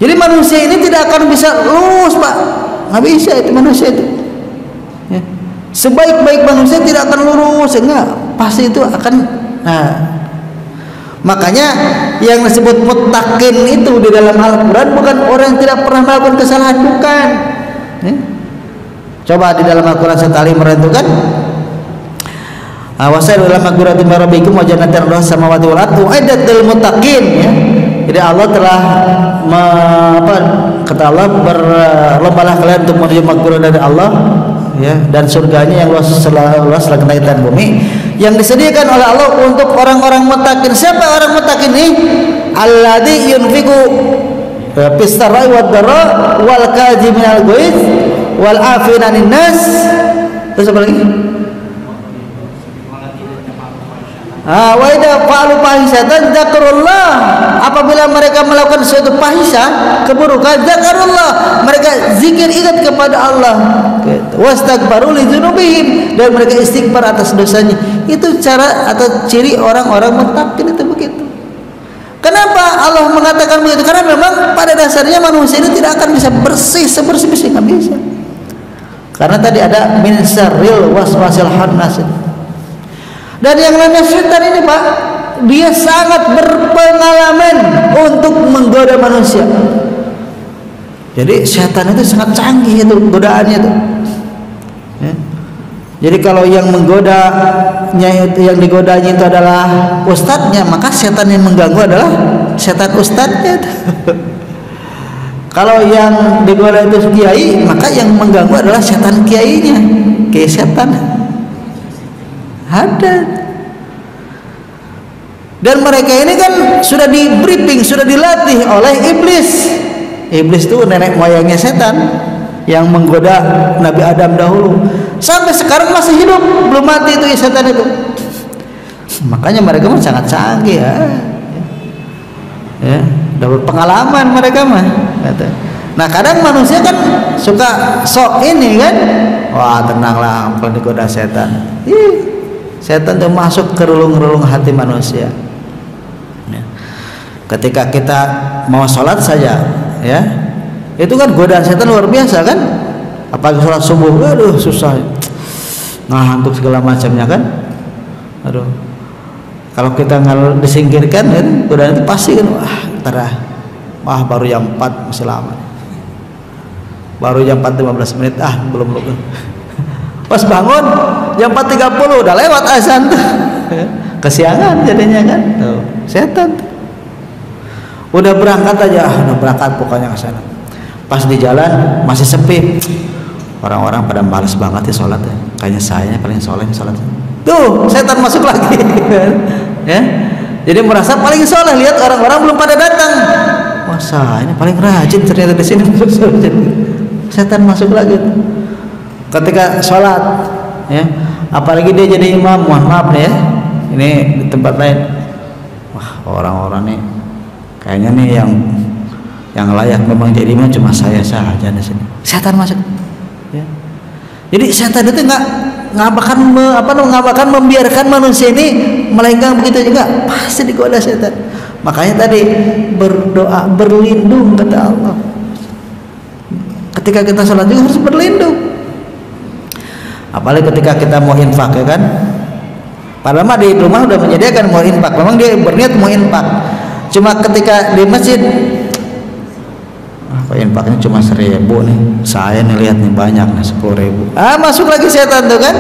S1: Jadi manusia ini tidak akan bisa lurus, Pak, nggak bisa itu manusia itu. Ya. Sebaik-baik manusia tidak akan lurus, enggak, pasti itu akan. Makanya yang disebut muttaqin itu di dalam Al-Quran bukan orang yang tidak pernah melakukan kesalahan, bukan. Ya. Coba di dalam Al-Quran sekali merentukan, wasairu ila magfiratin min rabbikum wa jannatin 'arduha samawati wal ardu uiddat lil muttaqin. Ya. Jadi Allah telah kata Allah, berlombalah kalian untuk menuju magfirah dari Allah, ya, dan surganya yang luas langit dan bumi, yang disediakan oleh Allah untuk orang-orang muttaqin. Siapa orang muttaqin ini? Alladzi yunfiqu fis sarai wad dharra wal kadhiminal ghaiz wal afina 'anil nas. Terus apa lagi? Wa idza fa'alu fahisatan dzakarullah, apabila mereka melakukan suatu fahisah, keburukan, dzakarullah, mereka zikir ingat kepada Allah. Wastaghfaru li dzunubihim, dan mereka istighfar atas dosanya. Itu cara atau ciri orang-orang muttaqin itu begitu. Kenapa Allah mengatakan begitu? Karena memang pada dasarnya manusia ini tidak akan bisa bersih sebersih-bersih, nggak bisa. Karena tadi ada min syarril waswasil khannas. Dan yang namanya setan ini Pak, dia sangat berpengalaman untuk menggoda manusia. Jadi setan itu sangat canggih itu godaannya itu. Ya. Jadi kalau yang menggodanya itu, yang digodanya itu adalah ustadznya, maka setan yang mengganggu adalah setan ustadznya. Kalau yang digoda itu kiai, maka yang mengganggu adalah setan kiainya, kiai setan. Ada. Dan mereka ini kan sudah di briefing, sudah dilatih oleh iblis. Iblis itu nenek moyangnya setan yang menggoda Nabi Adam dahulu. Sampai sekarang masih hidup, belum mati itu setan itu. Makanya mereka mah sangat canggih ya. Ya, dapat pengalaman mereka mah. Nah kadang manusia kan suka sok ini kan, wah tenanglah kalau digoda setan. Setan itu masuk ke relung-relung hati manusia. Ya. Ketika kita mau sholat saja, ya, itu kan godaan setan luar biasa kan. Apalagi sholat subuh, aduh susah, ngantuk segala macamnya kan. Aduh, kalau kita nggak disingkirkan kan, godaan itu pasti kan, wah baru jam 4 masih lama. Baru jam 4 15 menit, belum. Pas bangun jam 4.30 udah lewat azan tuh. Kesiangan jadinya kan. Tuh, setan. Udah berangkat aja, udah berangkat pokoknya ke sana. Pas di jalan masih sepi. Orang-orang pada malas banget ya sholatnya. Kayaknya saya paling soleh sholatnya. Tuh, setan masuk lagi. Ya. Jadi merasa paling soleh, lihat orang-orang belum pada datang. Wah, saya ini paling rajin ternyata di sini. Setan masuk lagi. Ketika sholat, ya, apalagi dia jadi imam, mohon maaf nih ya, ini di tempat lain, wah orang-orang nih, kayaknya nih yang layak memang jadi imam cuma saya saja di sini. Setan masuk, ya. Jadi setan itu nggak akan membiarkan manusia ini melenggang begitu juga, pasti digoda setan. Makanya tadi berdoa berlindung kata Allah. Ketika kita sholat juga harus berlindung. Apalagi ketika kita mau infak ya kan, padahal mah di rumah udah menyediakan mau infak, memang dia berniat mau infak, cuma ketika di masjid infaknya cuma 1.000 nih, saya nih lihat nih banyak nih 10.000, masuk lagi setan tuh kan.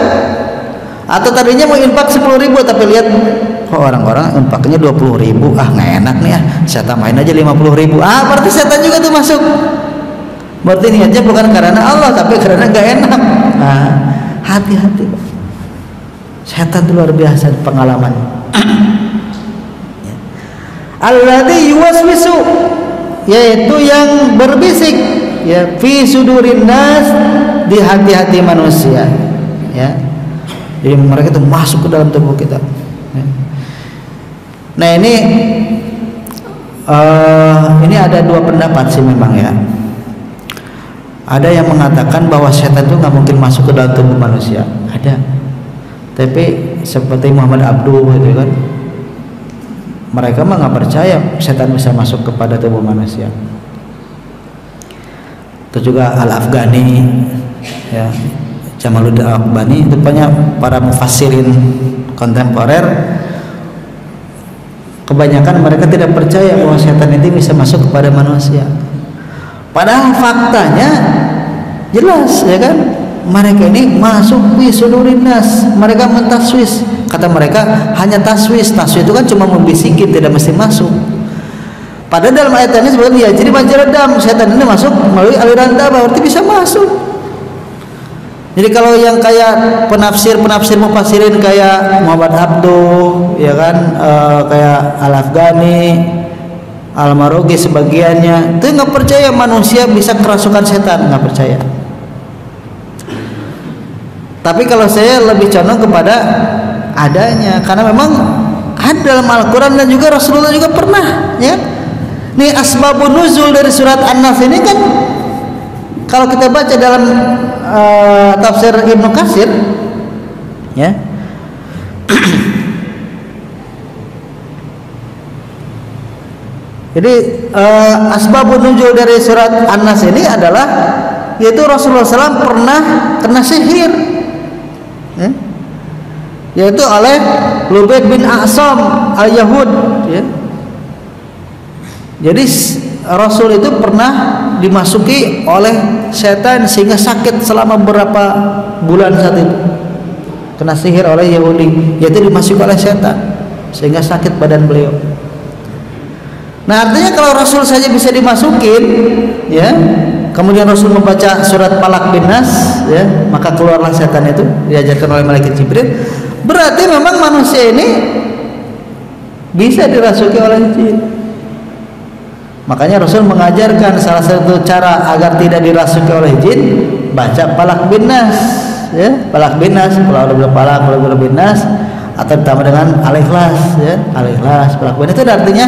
S1: Atau tadinya mau infak 10.000 tapi lihat orang-orang infaknya 20.000, nggak enak nih saya tambahin aja 50.000, berarti setan juga tuh masuk. Berarti niatnya bukan karena Allah tapi karena nggak enak. Hati-hati, setan itu luar biasa pengalaman. Alladzi yuwaswisu, yaitu yang berbisik, ya, fi sudurin nas, di hati-hati manusia, ya. Jadi mereka itu masuk ke dalam tubuh kita. Ya. Nah ini ada dua pendapat sih memang ya. Ada yang mengatakan bahwa setan itu nggak mungkin masuk ke dalam tubuh manusia, ada. Tapi seperti Muhammad Abduh gitu kan, mereka mah nggak percaya setan bisa masuk kepada tubuh manusia. Itu juga Al-Afghani, ya, Jamaluddin Al-Afghani, itu banyak para mufassirin kontemporer. Kebanyakan mereka tidak percaya bahwa setan itu bisa masuk kepada manusia. Padahal faktanya jelas ya kan, mereka ini masuk di sudurin nas, mereka mentaswis. Kata mereka hanya taswis itu kan cuma membisikin, tidak mesti masuk. Padahal dalam ayat ini sebenarnya jadi manjaradam, setan ini masuk melalui aliran darah, berarti bisa masuk. Jadi kalau yang kayak penafsir mufassirin kayak Muhammad Abduh, ya kan, kayak Al-Afghani, Al-Marogi sebagiannya itu nggak percaya manusia bisa kerasukan setan, nggak percaya. Tapi kalau saya lebih condong kepada adanya, karena memang ada dalam Al-Quran dan juga Rasulullah juga pernah, ya. Nih asbabun nuzul dari surat An-Nas ini kan kalau kita baca dalam tafsir Ibnu Katsir, ya. Jadi asbabun nuzul dari surat An-Nas ini adalah yaitu Rasulullah SAW pernah kena sihir, ya, yaitu oleh Lubayd bin A'sam al-Yahud, ya. Jadi Rasul itu pernah dimasuki oleh setan sehingga sakit selama beberapa bulan saat itu, kena sihir oleh Yahudi, yaitu dimasuki oleh setan sehingga sakit badan beliau. Nah artinya kalau Rasul saja bisa dimasukin, ya, kemudian Rasul membaca surat Falaq bin Nas, ya, maka keluarlah setan itu diajarkan oleh malaikat Jibril. Berarti memang manusia ini bisa dirasuki oleh jin. Makanya Rasul mengajarkan salah satu cara agar tidak dirasuki oleh jin, baca Falaq bin Nas, ya, Falaq bin Nas, kalau ada Falaq, kalau bin Nas, atau ditambah dengan Al-Ikhlas, ya, Al-Ikhlas, Falaq bin Nas itu artinya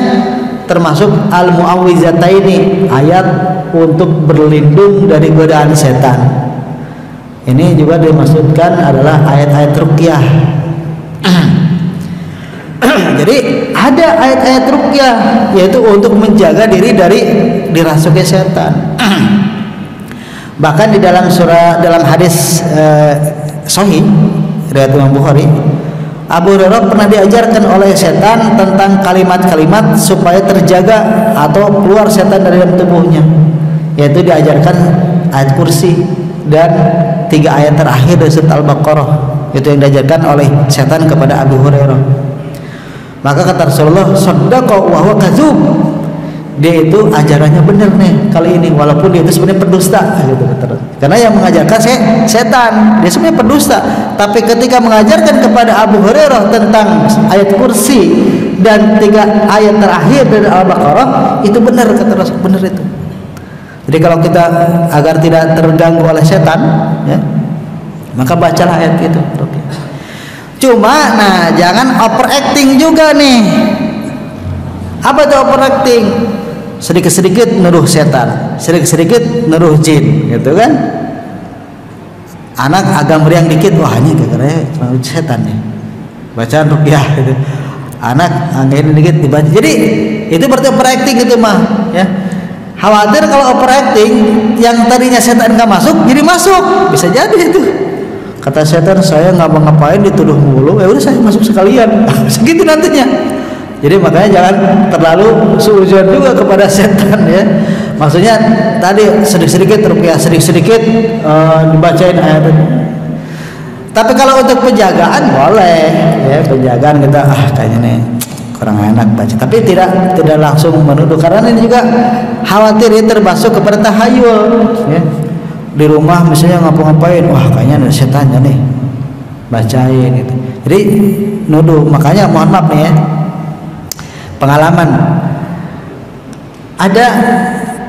S1: termasuk al-mu'awwizataini, ayat untuk berlindung dari godaan setan. Ini juga dimaksudkan adalah ayat-ayat ruqyah. Jadi ada ayat-ayat ruqyah yaitu untuk menjaga diri dari dirasuki setan. Bahkan di dalam hadis sahih riwayat Imam Bukhari, Abu Hurairah pernah diajarkan oleh setan tentang kalimat-kalimat supaya terjaga atau keluar setan dari dalam tubuhnya, yaitu diajarkan ayat kursi dan 3 ayat terakhir dari surat Al-Baqarah, itu yang diajarkan oleh setan kepada Abu Hurairah. Maka kata Rasulullah, saddaqa wa huwa kadzub, dia itu ajarannya benar nih kali ini, walaupun dia itu sebenarnya pendusta, gitu. Karena yang mengajarkan setan, dia sebenarnya pendusta, tapi ketika mengajarkan kepada Abu Hurairah tentang ayat kursi dan 3 ayat terakhir dari Al-Baqarah, itu benar, kata Rasul, benar itu. Jadi kalau kita agar tidak terganggu oleh setan, ya, maka bacalah ayat itu. Cuma nah jangan overacting juga nih. Apa itu overacting? Sedikit-sedikit nuduh setan, sedikit-sedikit nuduh jin, gitu kan? Anak agak meriang dikit, wah ini gara-gara setan nih, bacaan ruqyah gitu. Anak agak ini dikit dibaca, jadi itu berarti overacting gitu mah, ya. Khawatir kalau overacting yang tadinya setan nggak masuk jadi masuk, bisa jadi itu. Kata setan, saya nggak mau ngapain dituduh mulu, ya udah saya masuk sekalian, segitu nantinya. Jadi makanya jangan terlalu suudzon juga kepada setan, ya. Maksudnya tadi sedikit-sedikit ruqyah, sedikit-sedikit dibacain ayat itu. Tapi kalau untuk penjagaan boleh, ya, penjagaan kita kayaknya nih kurang enak baca, tapi tidak langsung menuduh, karena ini juga khawatir ya termasuk kepada tahayul, ya. Di rumah misalnya ngapa-ngapain, wah kayaknya ada setannya nih, bacain gitu. Jadi nuduh. Makanya mohon maaf nih, ya, pengalaman ada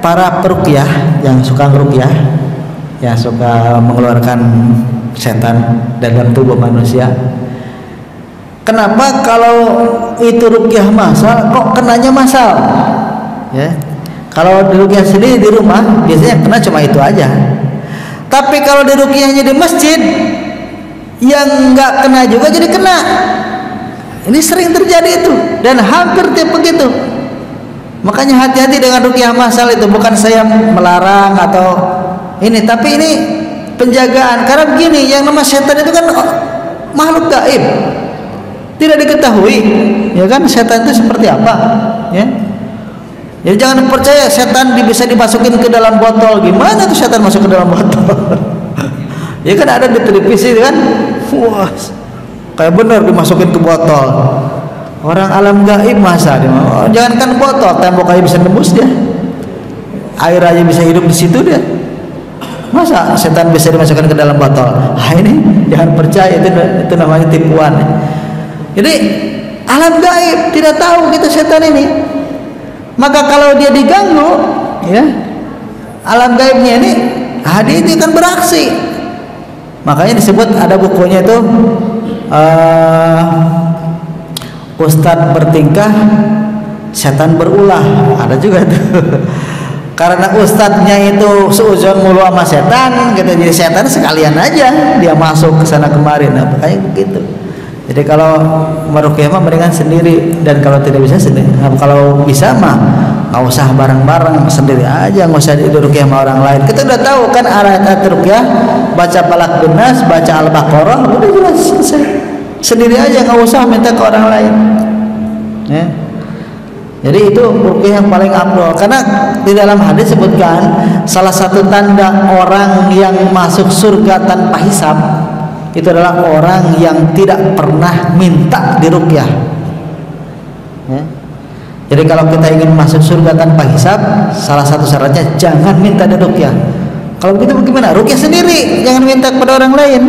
S1: para peruqyah yang suka ngeruqyah, yang suka mengeluarkan setan dalam tubuh manusia. Kenapa kalau itu ruqyah masal kok kenanya masal, ya? Kalau di ruqyah sendiri di rumah biasanya kena cuma itu aja. Tapi kalau di ruqyahnya di masjid, yang nggak kena juga jadi kena. Ini sering terjadi itu dan hampir tiap begitu. Makanya hati-hati dengan ruqyah masal itu. Bukan saya melarang atau ini, tapi ini penjagaan. Karena begini, yang nama setan itu kan makhluk gaib, tidak diketahui, ya kan, setan itu seperti apa, ya. Jadi jangan percaya setan bisa dimasukin ke dalam botol. Gimana tuh setan masuk ke dalam botol? Ya kan ada di televisi kan, wah kayak bener dimasukin ke botol. Orang alam gaib masa dia, jangankan botol, tembok aja bisa nembus dia, air aja bisa hidup di situ dia. Masa setan bisa dimasukkan ke dalam botol? Ini jangan percaya, itu namanya tipuan. Jadi alam gaib tidak tahu kita setan ini. Maka kalau dia diganggu, ya, alam gaibnya ini, dia itu kan beraksi. Makanya disebut ada bukunya itu ustadz bertingkah setan berulah, ada juga tuh. Karena ustadznya itu seuzon mulu sama setan gitu, jadi setan sekalian aja dia masuk ke sana kemari. Nah makanya begitu. Jadi kalau meruqyah mah mendingan sendiri, dan kalau tidak bisa sendiri. Nah, kalau bisa mah nggak usah bareng-bareng, sendiri aja, nggak usah diruqyah sama orang lain. Kita udah tahu kan ayat ruqyah, baca Falaq bin Nas, baca Al-Baqarah, udah jelas selesai. Sendiri aja, nggak usah minta ke orang lain. Ya. Jadi itu ruqyah yang paling afdal, karena di dalam hadis sebutkan salah satu tanda orang yang masuk surga tanpa hisab itu adalah orang yang tidak pernah minta diruqyah. Ya. Jadi kalau kita ingin masuk surga tanpa hisab, salah satu syaratnya jangan minta diruqyah. Kalau begitu bagaimana? Ruqyah sendiri, jangan minta kepada orang lain.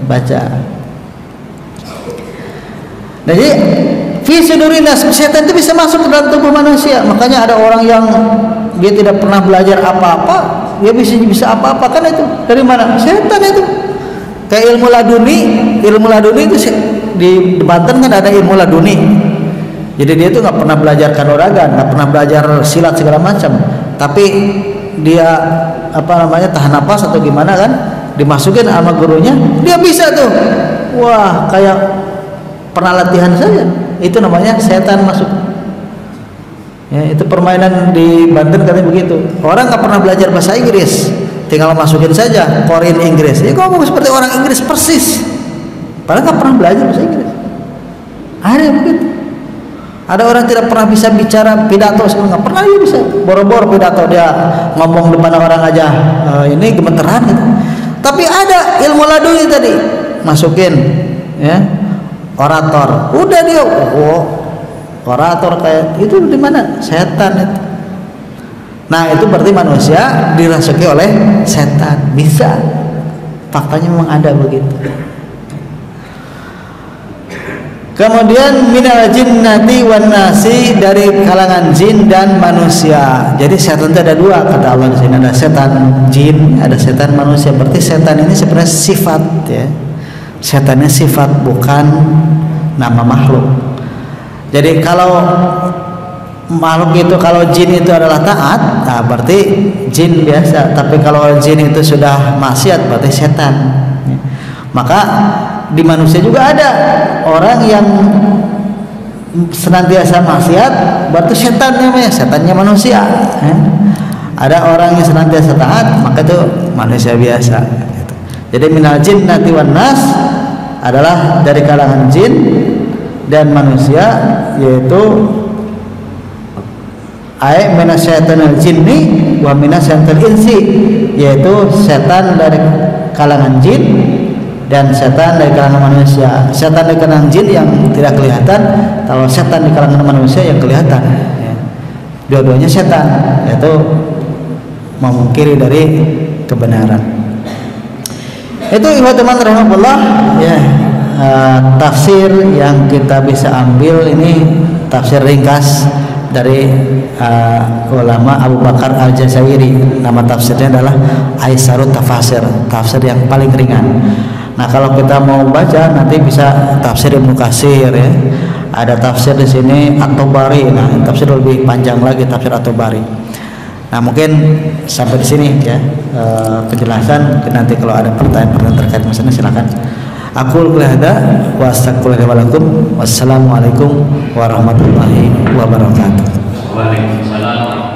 S1: Baca. Jadi fi sudurinas, setan itu bisa masuk ke dalam tubuh manusia. Makanya ada orang yang dia tidak pernah belajar apa-apa, dia bisa apa-apa, kan itu dari mana? Setan itu. Kayak ilmu laduni itu di Banten kan ada ilmu laduni. Jadi dia itu nggak pernah belajar kanuragan, nggak pernah belajar silat segala macam, tapi dia tahan napas atau gimana kan, dimasukin sama gurunya, dia bisa tuh. Wah, kayak pernah latihan saja. Itu namanya setan masuk. Ya, itu permainan di Banten katanya begitu. Orang nggak pernah belajar bahasa Inggris, tinggal masukin saja korin Inggris. Ya ngomong seperti orang Inggris persis. Padahal nggak pernah belajar bahasa Inggris. Ada yang begitu. Ada orang tidak pernah bisa bicara pidato, nggak pernah dia bisa. Boro-boro pidato dia ngomong depan orang aja, ini gemeteran gitu. Tapi ada ilmu laduni tadi, masukin, ya. Orator, udah dia, orator kayak itu di mana? Setan itu. Nah itu berarti manusia dirasuki oleh setan, bisa. Faktanya memang ada begitu. Kemudian minal jinnati wan nasi, dari kalangan jin dan manusia. Jadi setan itu ada dua kata Allah di sini, ada setan jin, ada setan manusia. Berarti setan ini sebenarnya sifat, ya. Setannya sifat, bukan nama makhluk. Jadi kalau makhluk itu, kalau jin itu adalah taat, nah berarti jin biasa. Tapi kalau jin itu sudah maksiat, berarti setan. Maka di manusia juga ada orang yang senantiasa maksiat, berarti setan namanya, setannya manusia. Ada orang yang senantiasa taat, maka itu manusia biasa. Jadi minal jinnati wan nas adalah dari kalangan jin dan manusia, yaitu ay minasyaitonil jinni wa minasyaitonil insi, yaitu setan dari kalangan jin dan setan dari kalangan manusia. Setan dari kalangan jin yang tidak kelihatan, kalau setan di kalangan manusia yang kelihatan, ya. Dua-duanya setan, yaitu memungkiri dari kebenaran. Itu teman rahimahullah, ya. Tafsir yang kita bisa ambil ini tafsir ringkas dari ulama Abu Bakar Al-Jazairi. Nama tafsirnya adalah Aisarut Tafasir, tafsir yang paling ringan. Nah kalau kita mau baca nanti bisa tafsir Ibnu Katsir, ya. Ada tafsir di sini At-Tabari. Nah tafsir lebih panjang lagi, tafsir At-Tabari. Nah mungkin sampai di sini, ya, penjelasan. Nanti kalau ada pertanyaan terkait masalah silakan. Aku qulihada wa astagfirullahaladzim. Wassalamualaikum warahmatullahi wabarakatuh.
S2: Waalaikumsalam.